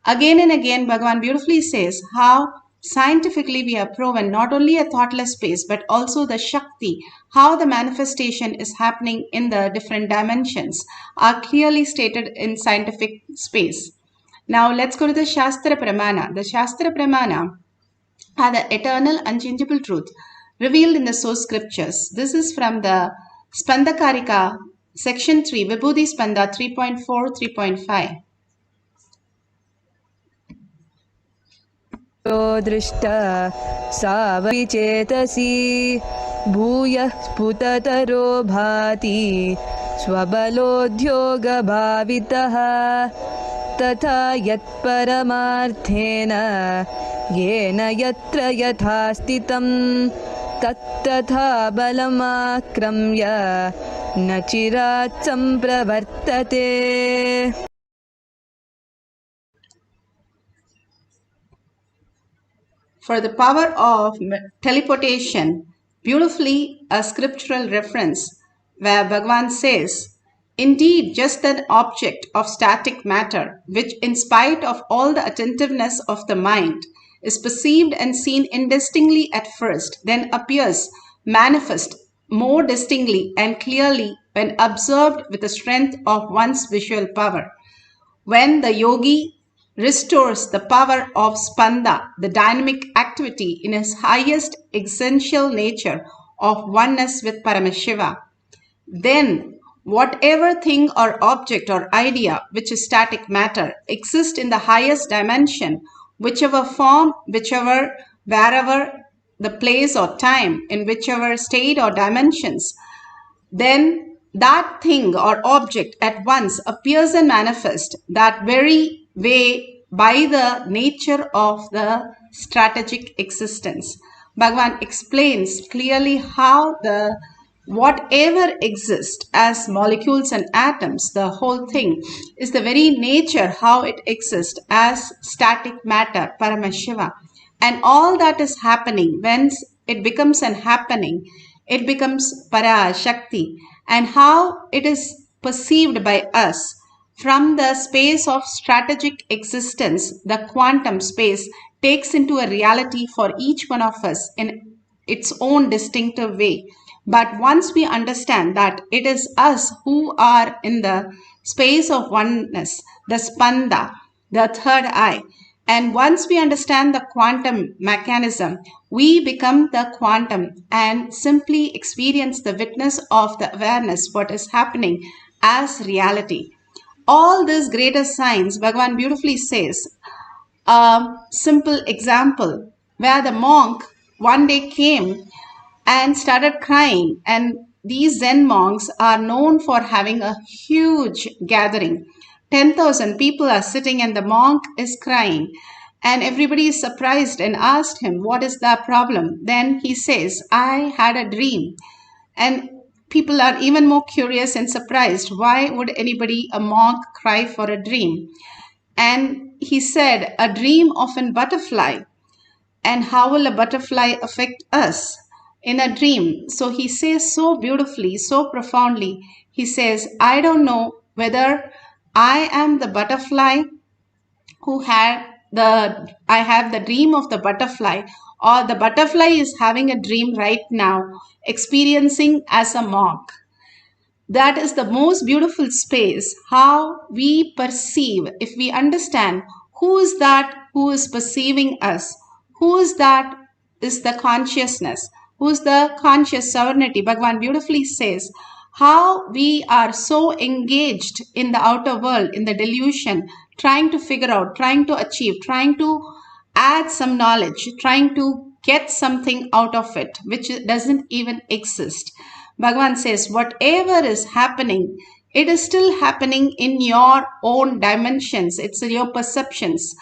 Again and again, Bhagavan beautifully says how scientifically we have proven not only a thoughtless space but also the Shakti, how the manifestation is happening in the different dimensions are clearly stated in scientific space. Now let's go to the Shastra Pramana. The Shastra Pramana are the eternal unchangeable truth revealed in the source scriptures. This is from the Spandakarika, section 3, Vibhuti Spanda 3.4, 3.5. दृष्टा सावपि चेतसि भूयः स्फुटतरो भाति स्वबलोद्योगभावितः तथा यत्परमार्थेन येन यत्र यथा स्थितं तत्तथा बलमाक्रम्य न चिरात् सम्प्रवर्तते. For the power of teleportation, beautifully a scriptural reference where Bhagavan says, indeed, just an object of static matter, which in spite of all the attentiveness of the mind, is perceived and seen indistinctly at first, then appears manifest more distinctly and clearly when observed with the strength of one's visual power. When the yogi restores the power of spanda, the dynamic activity in his highest essential nature of oneness with Paramashiva, then whatever thing or object or idea which is static matter exists in the highest dimension, whichever form, wherever the place or time, in whichever state or dimensions, then that thing or object at once appears and manifests that very way by the nature of the strategic existence. Bhagavan explains clearly how the whatever exists as molecules and atoms, the whole thing is the very nature how it exists as static matter, Paramashiva. And all that is happening, when it becomes an happening, it becomes Para Shakti. And how it is perceived by us from the space of strategic existence, the quantum space takes into a reality for each one of us in its own distinctive way. But once we understand that it is us who are in the space of oneness, the spanda, the third eye, and once we understand the quantum mechanism, we become the quantum and simply experience the witness of the awareness, what is happening as reality. All this greater science, Bhagavan beautifully says, a simple example where the monk one day came and started crying, and these Zen monks are known for having a huge gathering. 10,000 people are sitting and the monk is crying, and everybody is surprised and asked him, what is the problem? Then he says, I had a dream. And people are even more curious and surprised. Why would anybody, a monk, cry for a dream? And he said, a dream of a butterfly. And how will a butterfly affect us in a dream? So he says so beautifully, so profoundly. He says, I don't know whether I am the butterfly who had I have the dream of the butterfly, or the butterfly is having a dream right now, experiencing as a monk. That is the most beautiful space, how we perceive. If we understand who is that who is perceiving us, who is that is the consciousness, who is the conscious sovereignty. Bhagavan beautifully says how we are so engaged in the outer world, in the delusion, trying to figure out, trying to achieve, trying to add some knowledge, trying to get something out of it, which doesn't even exist. Bhagavan says, whatever is happening, it is still happening in your own dimensions. It's in your perceptions.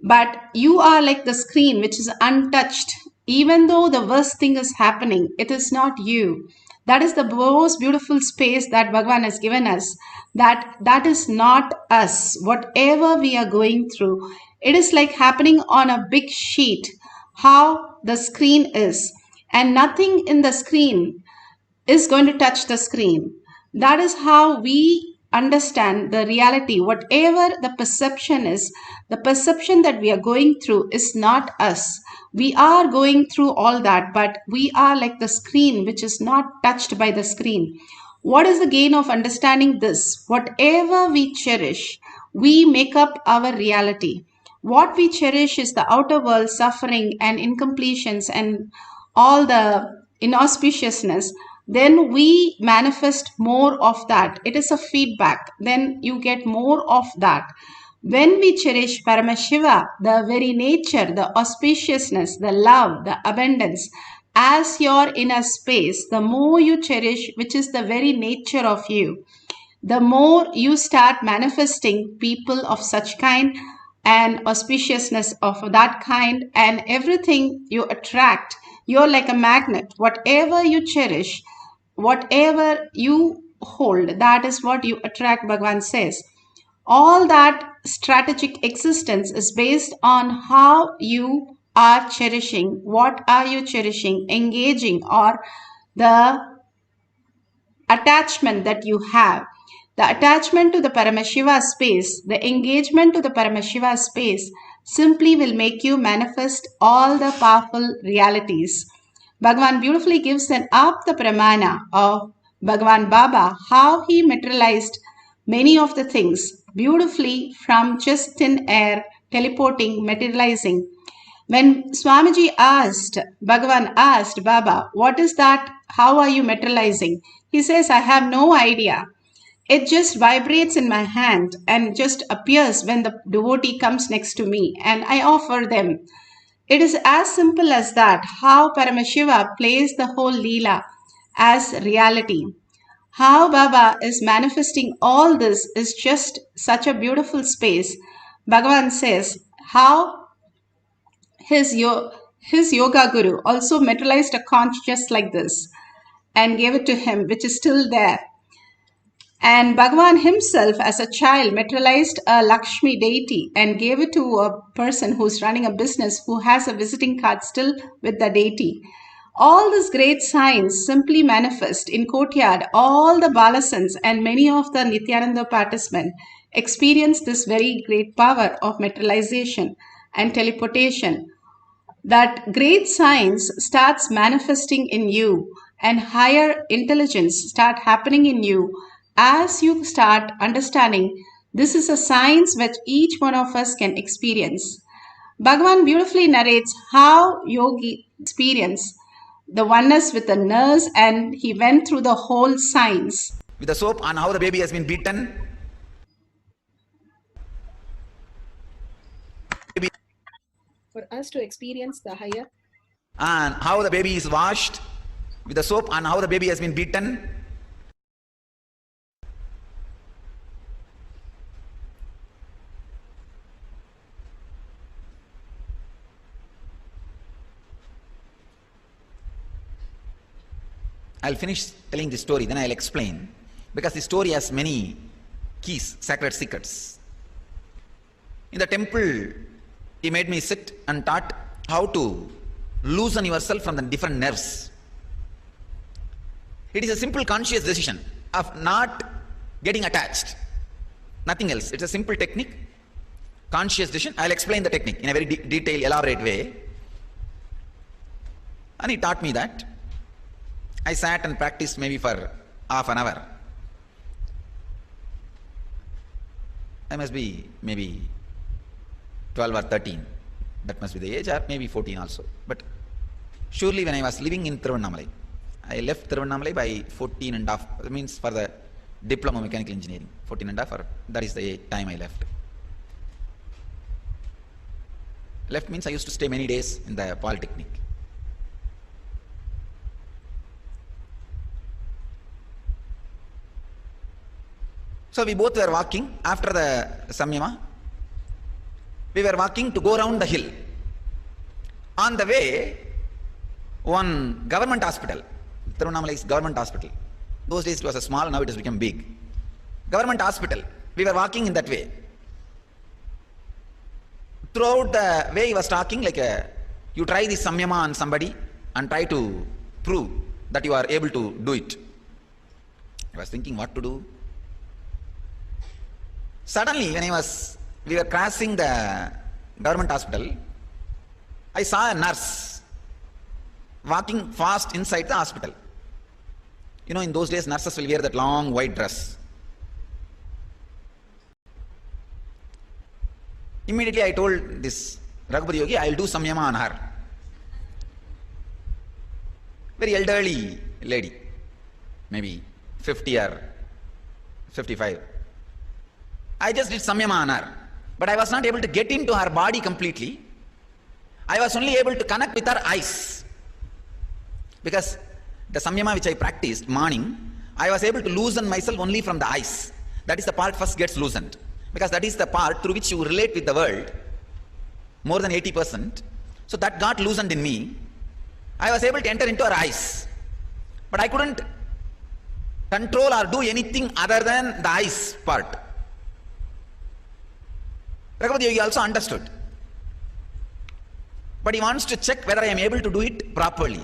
But you are like the screen which is untouched. Even though the worst thing is happening, it is not you. That is the most beautiful space that Bhagavan has given us. That is not us. Whatever we are going through, it is like happening on a big sheet. How the screen is. And nothing in the screen is going to touch the screen. That is how we understand the reality. Whatever the perception is, the perception that we are going through is not us. We are going through all that, but we are like the screen which is not touched by the screen. What is the gain of understanding this? Whatever we cherish, we make up our reality. What we cherish is the outer world suffering and incompletions and all the inauspiciousness. Then we manifest more of that. It is a feedback. Then you get more of that. When we cherish Paramashiva, the very nature, the auspiciousness, the love, the abundance, as your inner space, the more you cherish, which is the very nature of you, the more you start manifesting people of such kind and auspiciousness of that kind, and everything you attract. You're like a magnet. Whatever you cherish, whatever you hold, that is what you attract, Bhagavan says. All that strategic existence is based on how you are cherishing. What are you cherishing, engaging, or the attachment that you have. The attachment to the Paramashiva space, the engagement to the Paramashiva space simply will make you manifest all the powerful realities. Bhagavan beautifully gives an Apta Pramana of Bhagavan Baba, how he materialized many of the things beautifully from just thin air, teleporting, materializing. When Swamiji asked, Bhagavan asked Baba, what is that? How are you materializing? He says, I have no idea. It just vibrates in my hand and just appears when the devotee comes next to me and I offer them. It is as simple as that, how Paramashiva plays the whole Leela as reality. How Baba is manifesting all this is just such a beautiful space. Bhagavan says how his yoga guru also materialized a conch just like this. and gave it to him, which is still there. And Bhagavan himself, as a child, materialized a Lakshmi deity and gave it to a person who's running a business who has a visiting card still with the deity. All these great signs simply manifest in courtyard. All the Balasans and many of the Nithyananda participants experience this very great power of materialization and teleportation. That great science starts manifesting in you and higher intelligence start happening in you as you start understanding this is a science which each one of us can experience. Bhagavan beautifully narrates how yogi experienced the oneness with the nurse, and he went through the whole science. With the soap and how the baby has been beaten. For us to experience the higher. And how the baby is washed with the soap and how the baby has been beaten. I'll finish telling the story, then I'll explain. Because the story has many keys, sacred secrets. In the temple, he made me sit and taught how to loosen yourself from the different nerves. It is a simple conscious decision of not getting attached. Nothing else. It's a simple technique, conscious decision. I'll explain the technique in a very detailed, elaborate way. And he taught me that. I sat and practiced maybe for half an hour. I must be maybe 12 or 13. That must be the age, or maybe 14 also. But surely when I was living in Thiruvannamalai, I left Thiruvannamalai by 14 and a half. That means for the diploma of mechanical engineering. 14 and a half, or that is the time I left. Left means I used to stay many days in the Polytechnic. So we both were walking after the Samyama. We were walking to go around the hill. On the way, one government hospital, Thiruvannamalai is government hospital. Those days it was a small, now it has become big. Government hospital. We were walking in that way. Throughout the way he was talking like you try this Samyama on somebody and try to prove that you are able to do it. I was thinking what to do. Suddenly, when we were crossing the government hospital, I saw a nurse walking fast inside the hospital. You know, in those days, nurses will wear that long white dress. Immediately, I told this Raghupati Yogi, I will do Samyama on her. Very elderly lady, maybe 50 or 55. I just did Samyama on her, but I was not able to get into her body completely. I was only able to connect with her eyes. Because the Samyama which I practiced morning, I was able to loosen myself only from the eyes. That is the part first gets loosened. Because that is the part through which you relate with the world, more than 80%. So that got loosened in me. I was able to enter into her eyes. But I couldn't control or do anything other than the eyes part. Raghupati Yogi also understood. But he wants to check whether I am able to do it properly.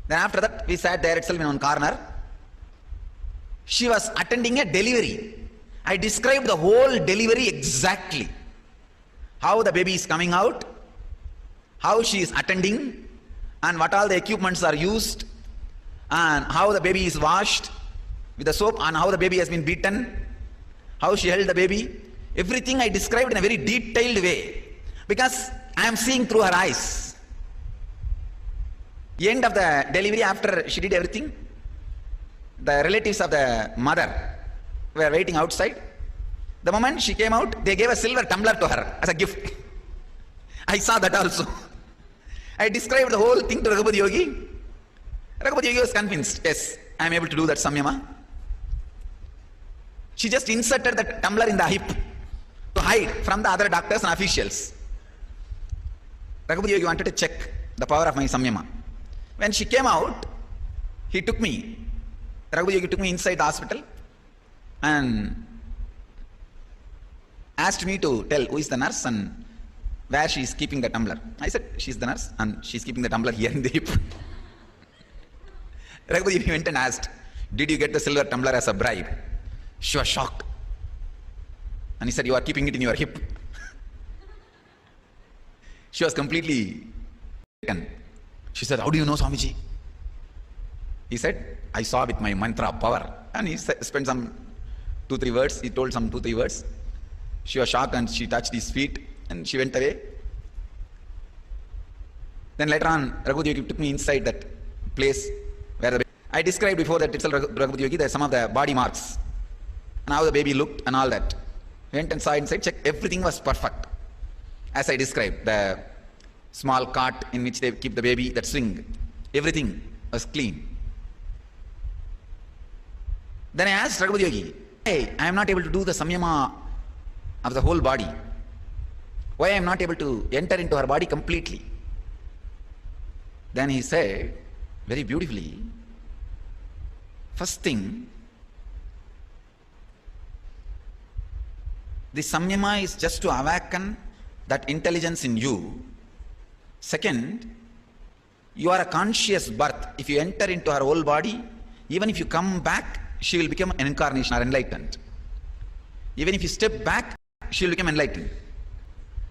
Then after that, we sat there itself in one corner. She was attending a delivery. I described the whole delivery exactly. How the baby is coming out, how she is attending, and what all the equipments are used, and how the baby is washed with the soap, and how the baby has been beaten, how she held the baby. Everything I described in a very detailed way, because I am seeing through her eyes. The end of the delivery, after she did everything, the relatives of the mother were waiting outside. The moment she came out, they gave a silver tumbler to her as a gift. I saw that also. I described the whole thing to Raghupati Yogi. Raghupati Yogi was convinced, yes, I am able to do that Samyama. She just inserted the tumbler in the hip to hide from the other doctors and officials. Raghupati Yogi wanted to check the power of my Samyama. When she came out, he took me, Raghupathi Yogi took me inside the hospital and asked me to tell who is the nurse and where she is keeping the tumbler. I said, she's the nurse and she's keeping the tumbler here in the hip. Raghupathi Yogi went and asked, did you get the silver tumbler as a bribe? She was shocked. And he said, you are keeping it in your hip. She was completely taken. She said, how do you know, Swamiji? He said, I saw with my mantra power. And he spent some 2-3 words. He told some 2-3 words. She was shocked and she touched his feet and she went away. Then later on, Raghupathi Yogi took me inside that place where I described before that itself, Raghupathi Yogi, there are some of the body marks. And how the baby looked and all that. Went and saw inside, checked, everything was perfect. As I described, the small cart in which they keep the baby, that swing, everything was clean. Then I asked Raghupathi Yogi, hey, I am not able to do the samyama of the whole body. Why I am not able to enter into her body completely? Then he said, very beautifully, first thing, the samyama is just to awaken that intelligence in you. Second, you are a conscious birth. If you enter into her whole body, even if you come back, she will become an incarnation or enlightened. Even if you step back, she will become enlightened.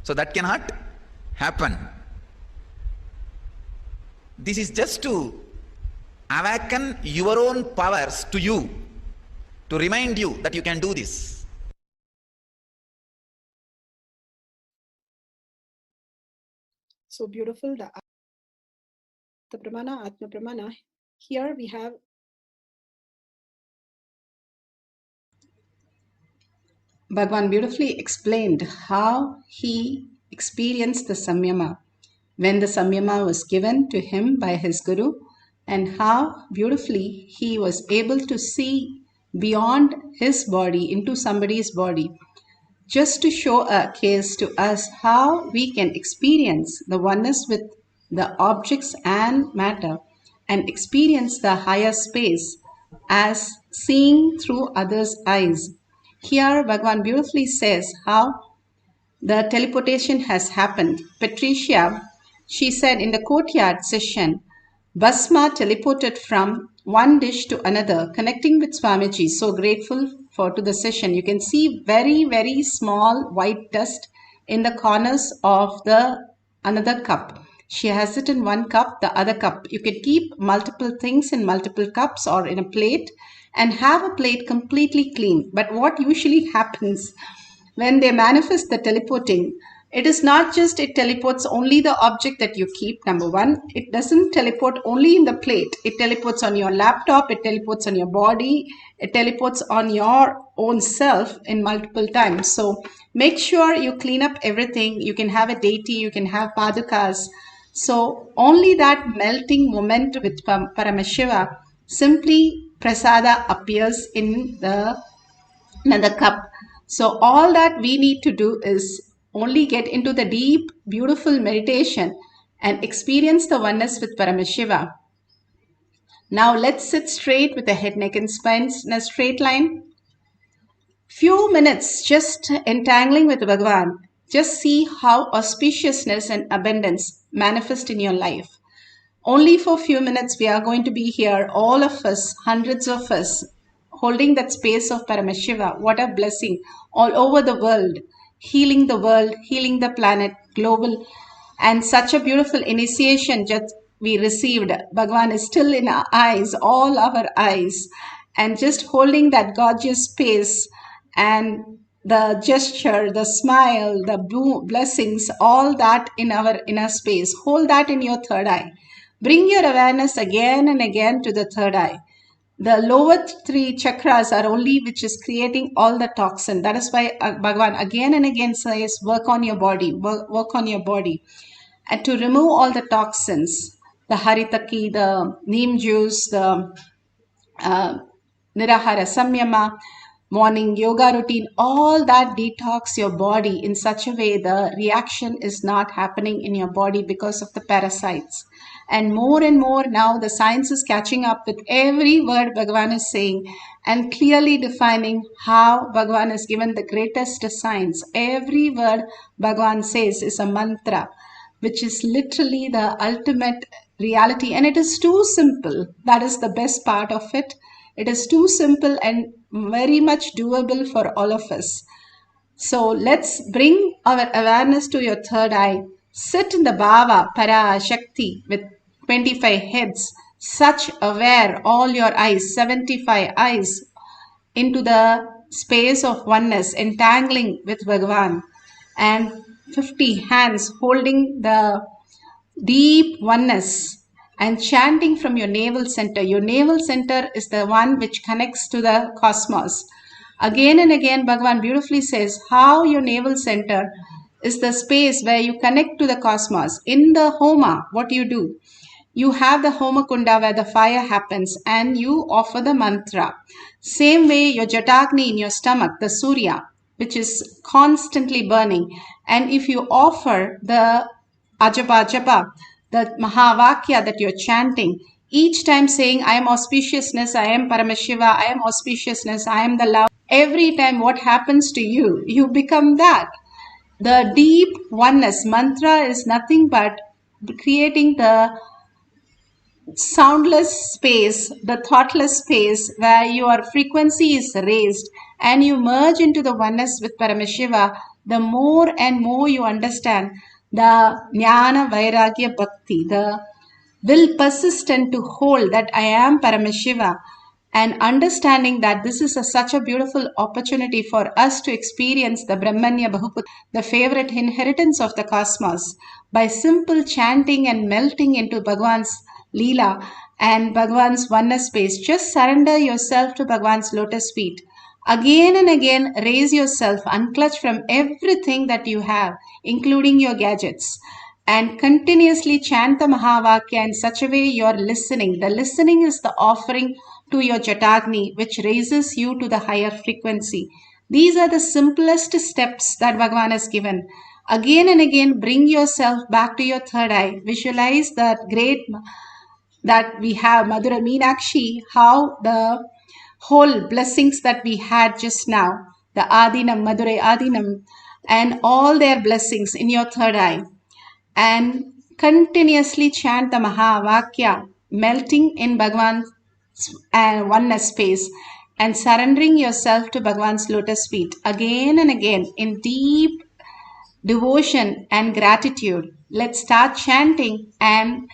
So that cannot happen. This is just to awaken your own powers to you, to remind you that you can do this. So beautiful. The Pramana, Atma Pramana. Here we have Bhagavan beautifully explained how he experienced the samyama when the samyama was given to him by his guru, and how beautifully he was able to see beyond his body into somebody's body, just to show a case to us how we can experience the oneness with the objects and matter and experience the higher space as seeing through others' eyes. Here Bhagavan beautifully says how the teleportation has happened. Patricia, she said in the courtyard session, Basma teleported from one dish to another, connecting with Swamiji. So grateful to the session. You can see very, very small white dust in the corners of the another cup. She has it in one cup, the other cup. You can keep multiple things in multiple cups or in a plate and have a plate completely clean. But what usually happens when they manifest the teleporting, it is not just it teleports only the object that you keep, number one. It doesn't teleport only in the plate. It teleports on your laptop, it teleports on your body, it teleports on your own self in multiple times. So make sure you clean up everything. You can have a deity, you can have padukas. So only that melting moment with Paramashiva, simply prasada appears in the another cup. So all that we need to do is only get into the deep, beautiful meditation and experience the oneness with Paramashiva. Now let's sit straight with the head, neck and spine in a straight line. Few minutes just entangling with Bhagavan. Just see how auspiciousness and abundance manifest in your life. Only for few minutes we are going to be here, all of us, hundreds of us, holding that space of Paramashiva. What a blessing. All over the world, healing the planet, global. And such a beautiful initiation just we received. Bhagavan is still in our eyes, all our eyes. And just holding that gorgeous space and the gesture, the smile, the blessings, all that in our inner space. Hold that in your third eye. Bring your awareness again and again to the third eye. The lower 3 chakras are only which is creating all the toxin. That is why Bhagavan again and again says, work on your body, work on your body. And to remove all the toxins, the haritaki, the neem juice, the nirahara samyama, morning yoga routine, all that detox your body in such a way the reaction is not happening in your body because of the parasites. and more now the science is catching up with every word Bhagavan is saying and clearly defining how Bhagavan has given the greatest science. Every word Bhagavan says is a mantra, which is literally the ultimate reality, and it is too simple. That is the best part of it. It is too simple and very much doable for all of us. So let's bring our awareness to your third eye. Sit in the Bhava, Para, Shakti with 25 heads. Such aware, all your eyes, 75 eyes into the space of oneness, entangling with Bhagavan, and 50 hands holding the deep oneness and chanting from your navel center. Your navel center is the one which connects to the cosmos. Again and again, Bhagavan beautifully says how your navel center is the space where you connect to the cosmos. In the Homa, what do? You have the Homa Kunda where the fire happens and you offer the mantra. Same way, your Jatagni in your stomach, the Surya, which is constantly burning. And if you offer the Ajapa, the Mahavakya that you're chanting, each time saying, I am auspiciousness, I am Paramashiva, I am auspiciousness, I am the love. Every time what happens to you, you become that. The deep oneness mantra is nothing but creating the soundless space, the thoughtless space where your frequency is raised and you merge into the oneness with Paramashiva. The more and more you understand the Jnana Vairagya Bhakti, the will persistent to hold that I am Paramashiva, and understanding that this is such a beautiful opportunity for us to experience the Brahmanya Bahuput, the favorite inheritance of the cosmos, by simple chanting and melting into Bhagavan's Leela and Bhagavan's oneness space. Just surrender yourself to Bhagavan's lotus feet. Again and again, raise yourself, unclutch from everything that you have, including your gadgets, and continuously chant the Mahavakya in such a way you're listening. The listening is the offering to your Jatagni, which raises you to the higher frequency. These are the simplest steps that Bhagavan has given. Again and again, bring yourself back to your third eye. Visualize that great that we have, Madhura Meenakshi, how the whole blessings that we had just now, the Adinam, Madurai Adinam, and all their blessings in your third eye. And continuously chant the Mahavakya, melting in Bhagavan's oneness space and surrendering yourself to Bhagavan's lotus feet again and again in deep devotion and gratitude. Let's start chanting and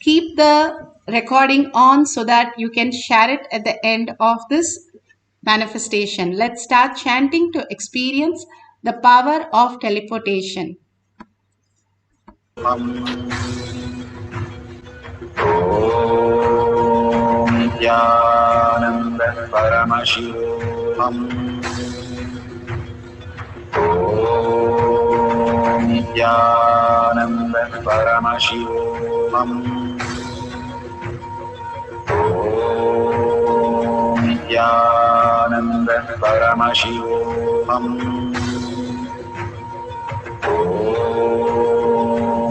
keep the recording on so that you can share it at the end of this manifestation. Let's start chanting to experience the power of teleportation. Nithyananda Paramashivoham. Nithyananda Paramashivoham. Nithyananda Paramashivoham.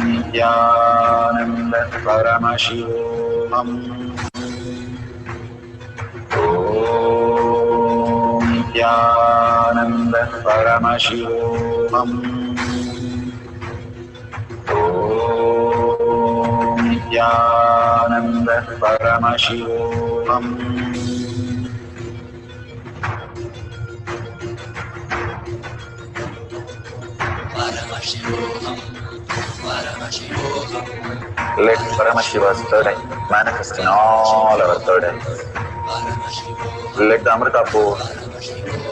Nithyananda Paramashivoham. Nithyananda Paramashivoham. Nithyananda Paramashivoham. Paramashivoham, Paramashivoham. Let Paramashiva's third eye manifest in all our third eyes. Let the Amrita pour,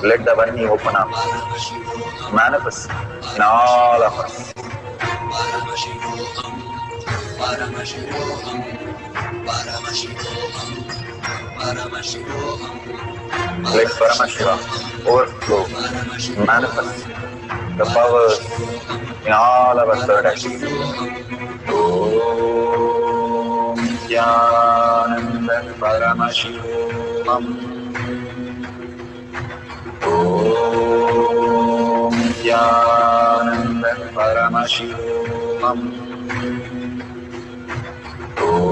let the Varni open up, manifest in all of us. Paramashivoham, Paramashivoham, Paramashivoham, Paramashivoham. Let Paramashiva overflow, manifest the powers in all our third eyes. Om Nithyananda Paramashivoham. Om Nithyananda Paramashivoham. Om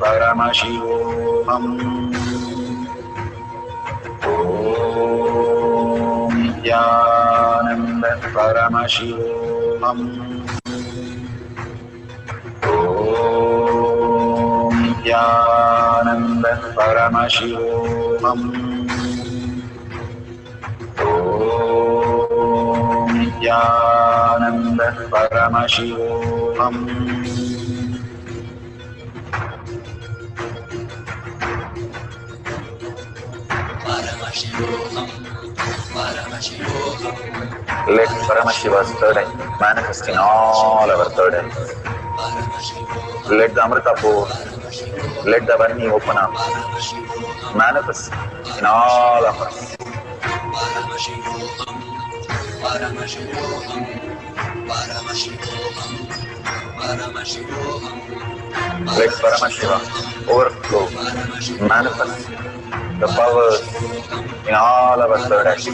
Paramashivoham. Om Nithyananda Paramashivam. Om Nithyananda Paramashivam. Om Nithyananda Paramashivam. Paramashivoham, Paramashivoham, Let Paramashiva's third eye manifest in all our third eyes. Paramashivoham, Let the Amrita pour, Paramashivoham, let the Varni open up, Paramashivoham, manifest in all of us. Paramashivoham, Paramashivoham, Paramashivoham, Paramashivoham, Let Paramashiva overflow, manifest the powers in all our third eyes.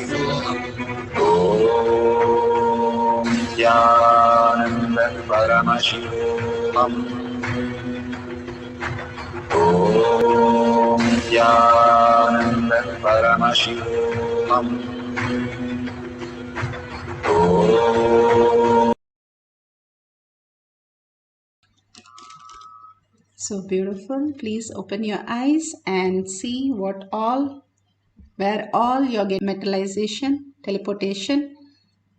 Om Nithyananda Paramashivam. Om Nithyananda Paramashivam. Om. So beautiful. Please open your eyes and see where all your metallization, teleportation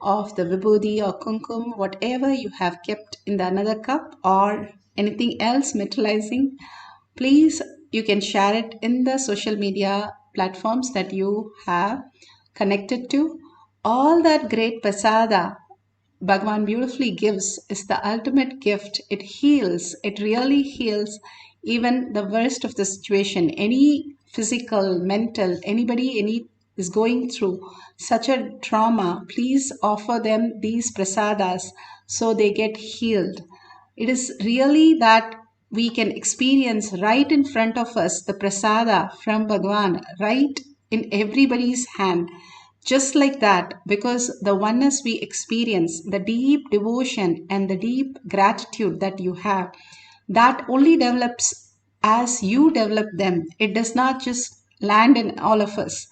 of the vibhuti or kumkum, whatever you have kept in the another cup or anything else metallizing, please you can share it in the social media platforms that you have connected to. All that great prasada Bhagavan beautifully gives is the ultimate gift. It heals, it really heals even the worst of the situation. Any physical, mental, any is going through such a trauma, please offer them these prasadas so they get healed. It is really that we can experience right in front of us the prasada from Bhagavan, right in everybody's hand. Just like that, because the oneness we experience, the deep devotion and the deep gratitude that you have, that only develops as you develop them. It does not just land in all of us.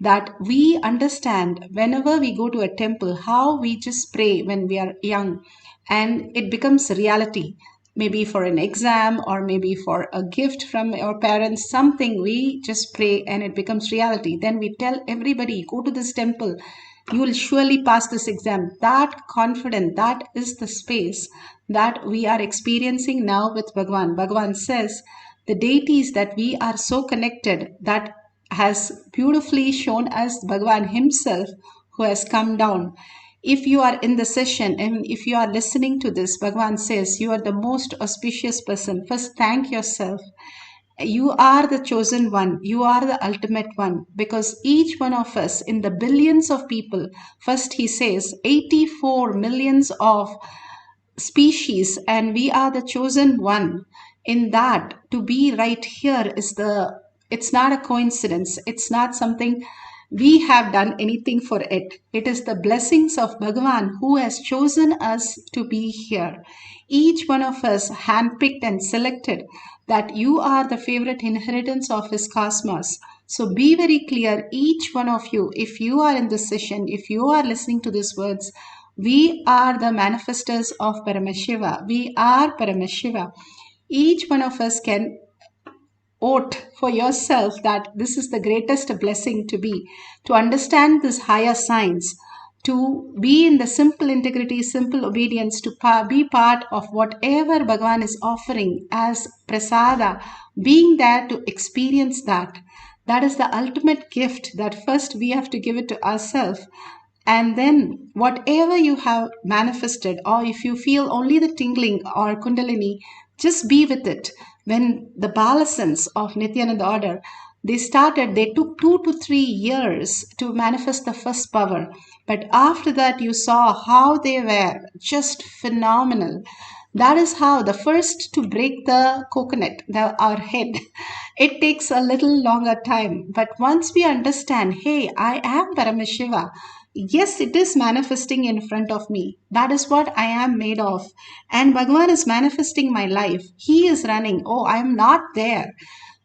That we understand whenever we go to a temple, how we just pray when we are young and it becomes reality. Maybe for an exam or maybe for a gift from our parents, something we just pray and it becomes reality. Then we tell everybody, go to this temple, you will surely pass this exam. That confidence, that is the space that we are experiencing now with Bhagavan. Bhagavan says the deities that we are so connected, that has beautifully shown us Bhagavan himself who has come down. If you are in the session and if you are listening to this, Bhagavan says you are the most auspicious person. First, thank yourself. You are the chosen one. You are the ultimate one, because each one of us in the billions of people, first he says 84 millions of species, and we are the chosen one. In that, to be right here it's not a coincidence. It's not something we have done anything for it. It is the blessings of Bhagavan who has chosen us to be here. Each one of us handpicked and selected that you are the favorite inheritance of his cosmos. So be very clear, each one of you, if you are in this session, if you are listening to these words, we are the manifestors of Paramashiva. We are Paramashiva. Each one of us can vote for yourself that this is the greatest blessing to understand this higher science, to be in the simple integrity, simple obedience, to be part of whatever Bhagavan is offering as prasada, being there to experience that. That is the ultimate gift, that first we have to give it to ourselves. And then whatever you have manifested, or if you feel only the tingling or kundalini, just be with it. When the Balasans of Nithyananda order, they took 2 to 3 years to manifest the first power. But after that, you saw how they were just phenomenal. That is how the first to break the coconut, our head, it takes a little longer time. But once we understand, hey, I am Paramashiva, yes, it is manifesting in front of me. That is what I am made of. And Bhagavan is manifesting my life. He is running. Oh, I am not there.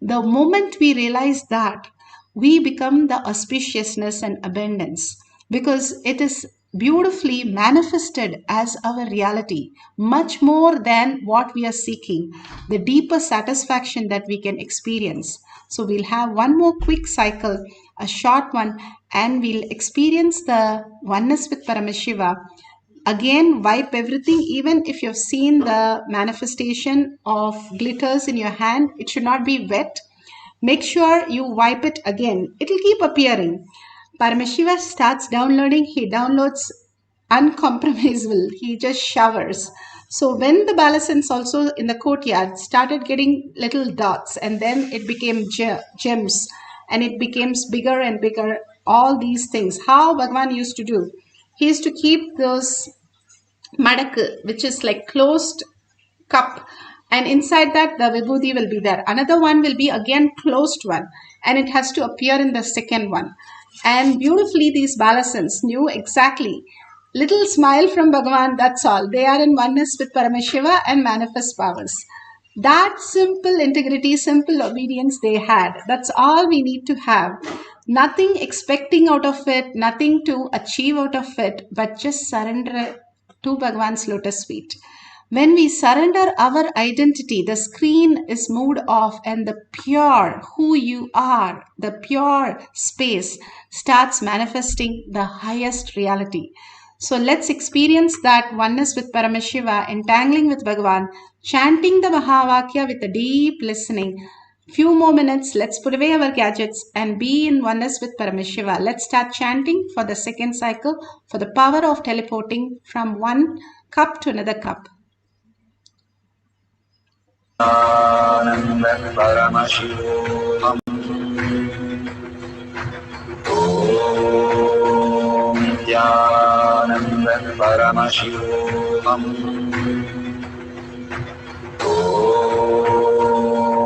The moment we realize that, we become the auspiciousness and abundance, because it is beautifully manifested as our reality, much more than what we are seeking, the deeper satisfaction that we can experience. So we'll have one more quick cycle, a short one, and we'll experience the oneness with Paramashiva. Again, wipe everything. Even if you've seen the manifestation of glitters in your hand, it should not be wet. Make sure you wipe it again. It will keep appearing. Paramashiva starts downloading. He downloads uncompromisable. He just showers. So when the balasins also in the courtyard started getting little dots, and then it became gems, and it becomes bigger and bigger, all these things. How Bhagavan used to do? He used to keep those madak, which is like closed cup, and inside that the vibhuti will be there. Another one will be again closed one, and it has to appear in the second one. And beautifully these balasins knew exactly. Little smile from Bhagavan, that's all. They are in oneness with Paramashiva and manifest powers. That simple integrity, simple obedience they had. That's all we need to have. Nothing expecting out of it, nothing to achieve out of it, but just surrender to Bhagavan's lotus feet. When we surrender our identity, the screen is moved off, and the pure who you are, the pure space starts manifesting the highest reality. So let's experience that oneness with Paramashiva, entangling with Bhagavan, chanting the Mahavakya with a deep listening. Few more minutes, let's put away our gadgets and be in oneness with Paramashiva. Let's start chanting for the second cycle, for the power of teleporting from one cup to another cup. Paramashivoham. Om Nithyananda Paramashivam. Om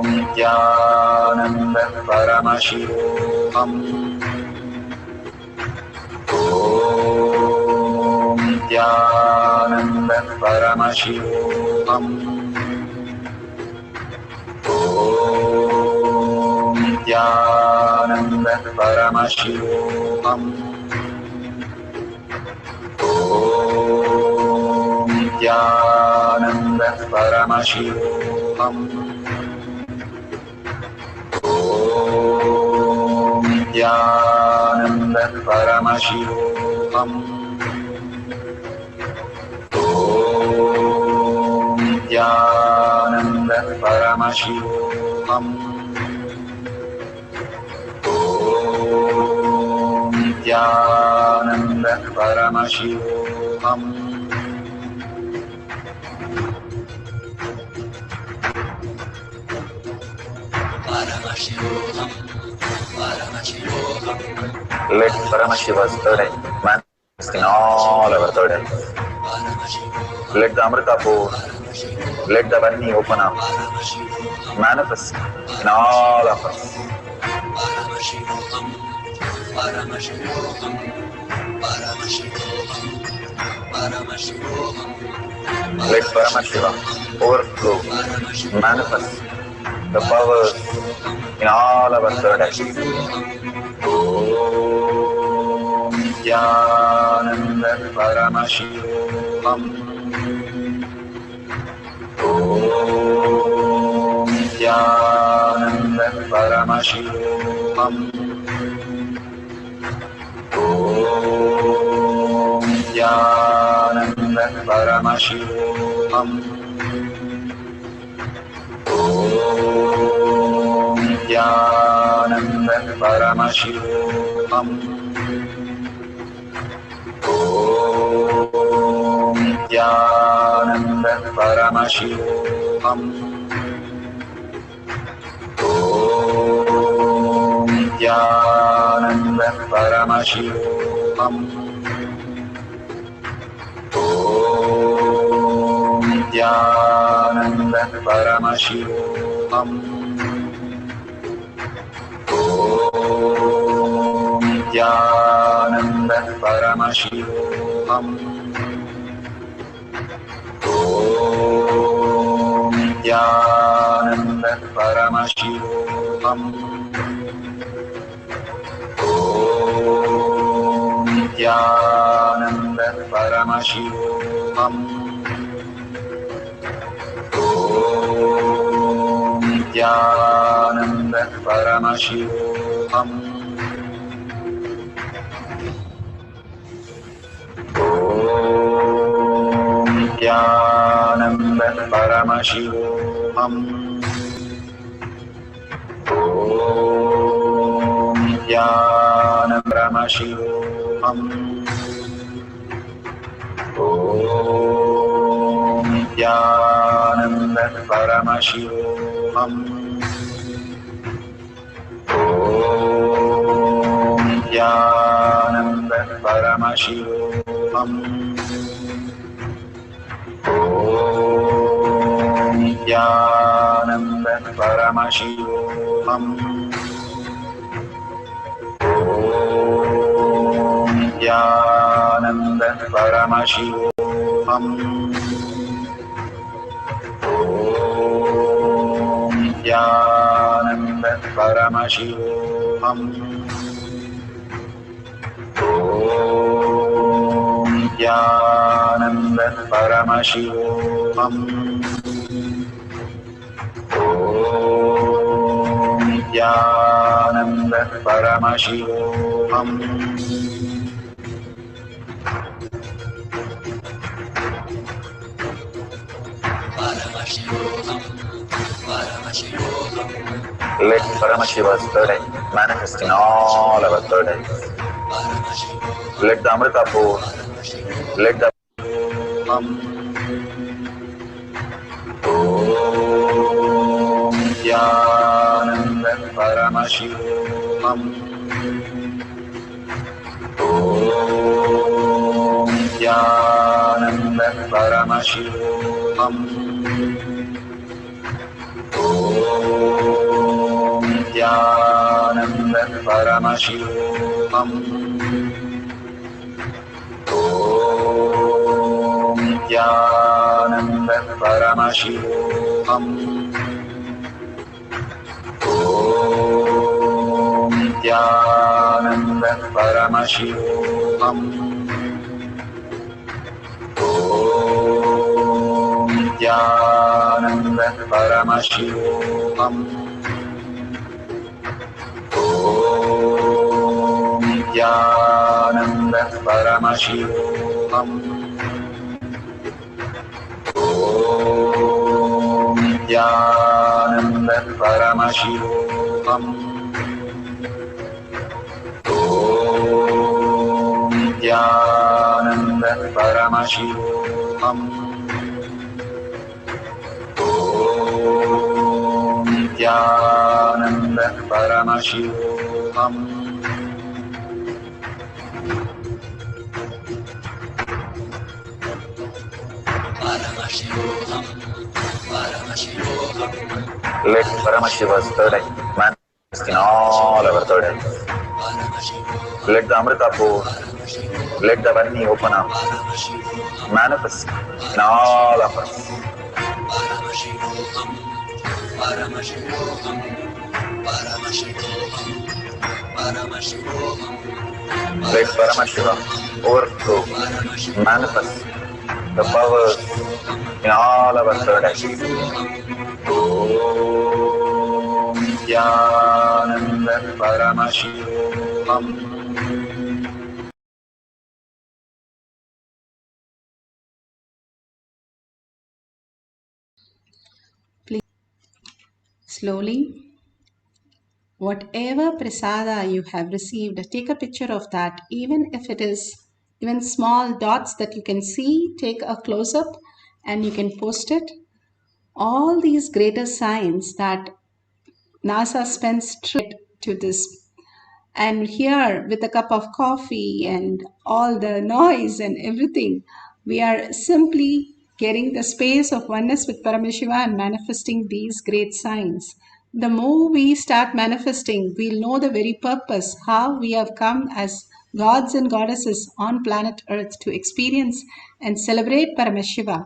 Nithyananda Paramashivoham. Om Nithyananda Paramashivoham. Om Nithyananda Paramashivoham. Om Nithyananda Paramashivoham. Om Nithyananda Paramashivoham. Om Nithyananda Paramashivoham. Om Nithyananda Paramashivoham. Paramashivoham. Paramashivoham. Let Paramashiva's third eye manifest in all our third eyes. Let the Amrita pour, let the Varni open up, manifest in all of us. Paramashivoham. Paramashivoham. Paramashivoham. Paramashivoham. Let Paramashiva overflow, manifest the powers in all our third eyes. Om Nithyananda Paramashivoham. Om Nithyananda Paramashivoham. Om Nithyananda Paramashivoham. Om Nithyananda Paramashivoham. Om Nithyananda Paramashivoham. Om Nithyananda Paramashivoham. Om Nithyananda Paramashivoham. Om Nithyananda Paramashivoham. Nithyananda Paramashivoham. Nithyananda Paramashivoham. Nithyananda Paramashivoham. Nithyananda Paramashivoham. Nithyananda Paramashivoham. Nithyananda Paramashivoham. Nithyananda Paramashivoham. Nithyananda Paramashivoham. Nithyananda Paramashivoham. Nithyananda Paramashivoham. Nithyananda Paramashivoham. Nithyananda Paramashivoham. Let Paramashiva's third eye manifest in all our third eyes. Let the Amrita pour, let the Om Nithyananda Paramashivoham. Om Nithyananda Paramashivoham. Om Nithyananda Paramashivoham. Om Nithyananda Paramashivoham. Om Nithyananda Paramashivoham. Om Nithyananda Paramashivoham. Om Nithyananda Paramashivoham. Om Nithyananda Paramashivoham. Om Nithyananda Paramashivoham. Om Nithyananda Paramashivoham. Let Paramashiva's third eye manifest in all our third eyes. Let the Amrita pour, let the Vani open up, manifest in all of us. Let Paramashiva overflow, manifest the powers in all our third eyes. Om Nithyananda Paramashivoham. Slowly, whatever prasada you have received, take a picture of that, even if it is even small dots that you can see, take a close-up and you can post it. All these greater signs that NASA spends to this, and here with a cup of coffee and all the noise and everything, we are simply getting the space of oneness with Paramashiva and manifesting these great signs. The more we start manifesting, we'll know the very purpose, how we have come as gods and goddesses on planet Earth to experience and celebrate Paramashiva.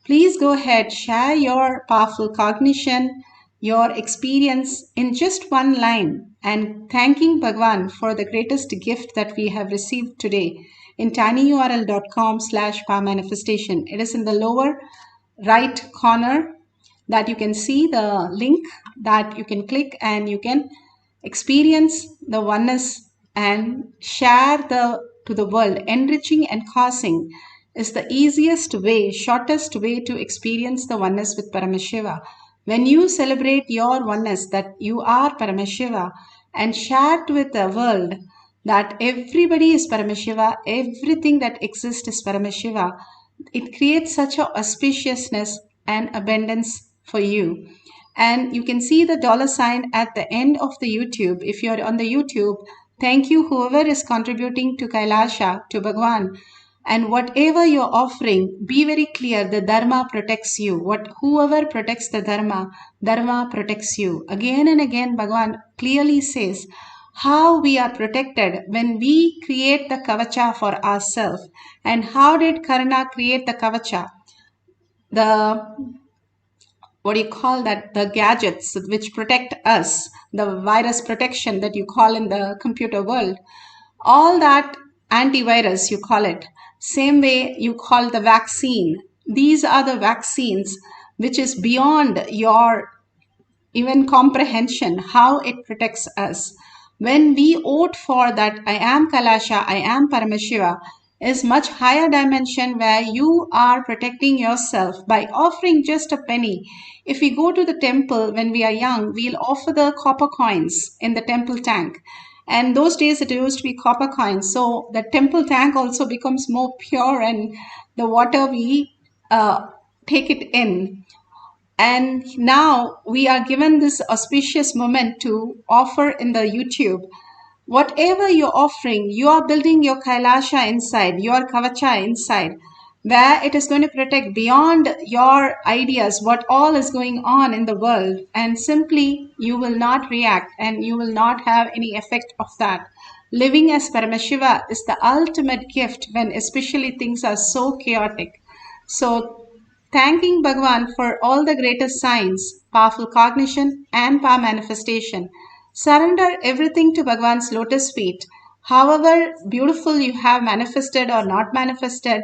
Please go ahead, share your powerful cognition, your experience in just one line, and thanking Bhagwan for the greatest gift that we have received today in tinyurl.com/powermanifestation. It is in the lower right corner that you can see the link that you can click and you can experience the oneness and share to the world. Enriching and causing is the easiest way, shortest way to experience the oneness with Paramashiva. When you celebrate your oneness that you are Paramashiva and share with the world that everybody is Paramashiva, everything that exists is Paramashiva, it creates such a auspiciousness and abundance for you. And you can see the $ at the end of the YouTube. If you're on the YouTube, thank you whoever is contributing to Kailasha, to Bhagwan. And whatever you're offering, be very clear, the Dharma protects you. Whoever protects the Dharma, Dharma protects you. Again and again, Bhagwan clearly says how we are protected when we create the kavacha for ourselves. And how did Karna create the kavacha? The gadgets which protect us, the virus protection that you call in the computer world, all that antivirus you call it, same way you call the vaccine. These are the vaccines which is beyond your even comprehension, how it protects us. When we vote for that I am Kailasha, I am Paramashiva, is much higher dimension where you are protecting yourself by offering just a penny. If we go to the temple when we are young, we'll offer the copper coins in the temple tank. And those days it used to be copper coins. So the temple tank also becomes more pure and the water we take it in. And now we are given this auspicious moment to offer in the YouTube. Whatever you're offering, you are building your Kailasha inside, your Kavacha inside, where it is going to protect beyond your ideas what all is going on in the world. And simply you will not react and you will not have any effect of that. Living as Paramashiva is the ultimate gift when especially things are so chaotic. So thanking Bhagwan for all the greatest signs, powerful cognition and power manifestation. Surrender everything to Bhagwan's lotus feet. However beautiful you have manifested or not manifested,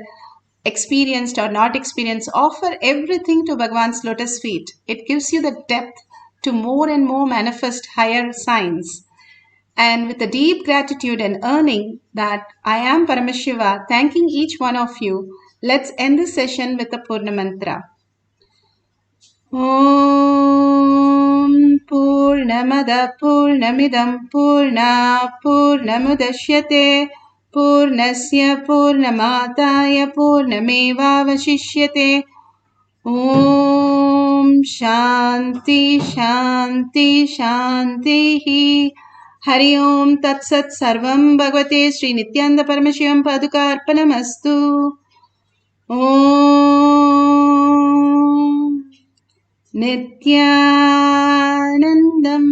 experienced or not experienced, offer everything to Bhagwan's lotus feet. It gives you the depth to more and more manifest higher signs. And with a deep gratitude and earning that I am Paramashiva, thanking each one of you, let's end this session with the Purna Mantra. Om Purnamada Purnamidam Purna Purnamudashyate Purnasya Purnamataya Purnameva Vashishyate. Om Shanti Shanti Shanti. Hari Om Tat Sat Sarvam Bhagavate Sri Nithyananda Paramashivam Paduka Arpanamastu. Om Nithyanandam.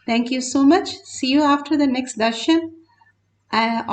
Thank you so much. See you after the next darshan.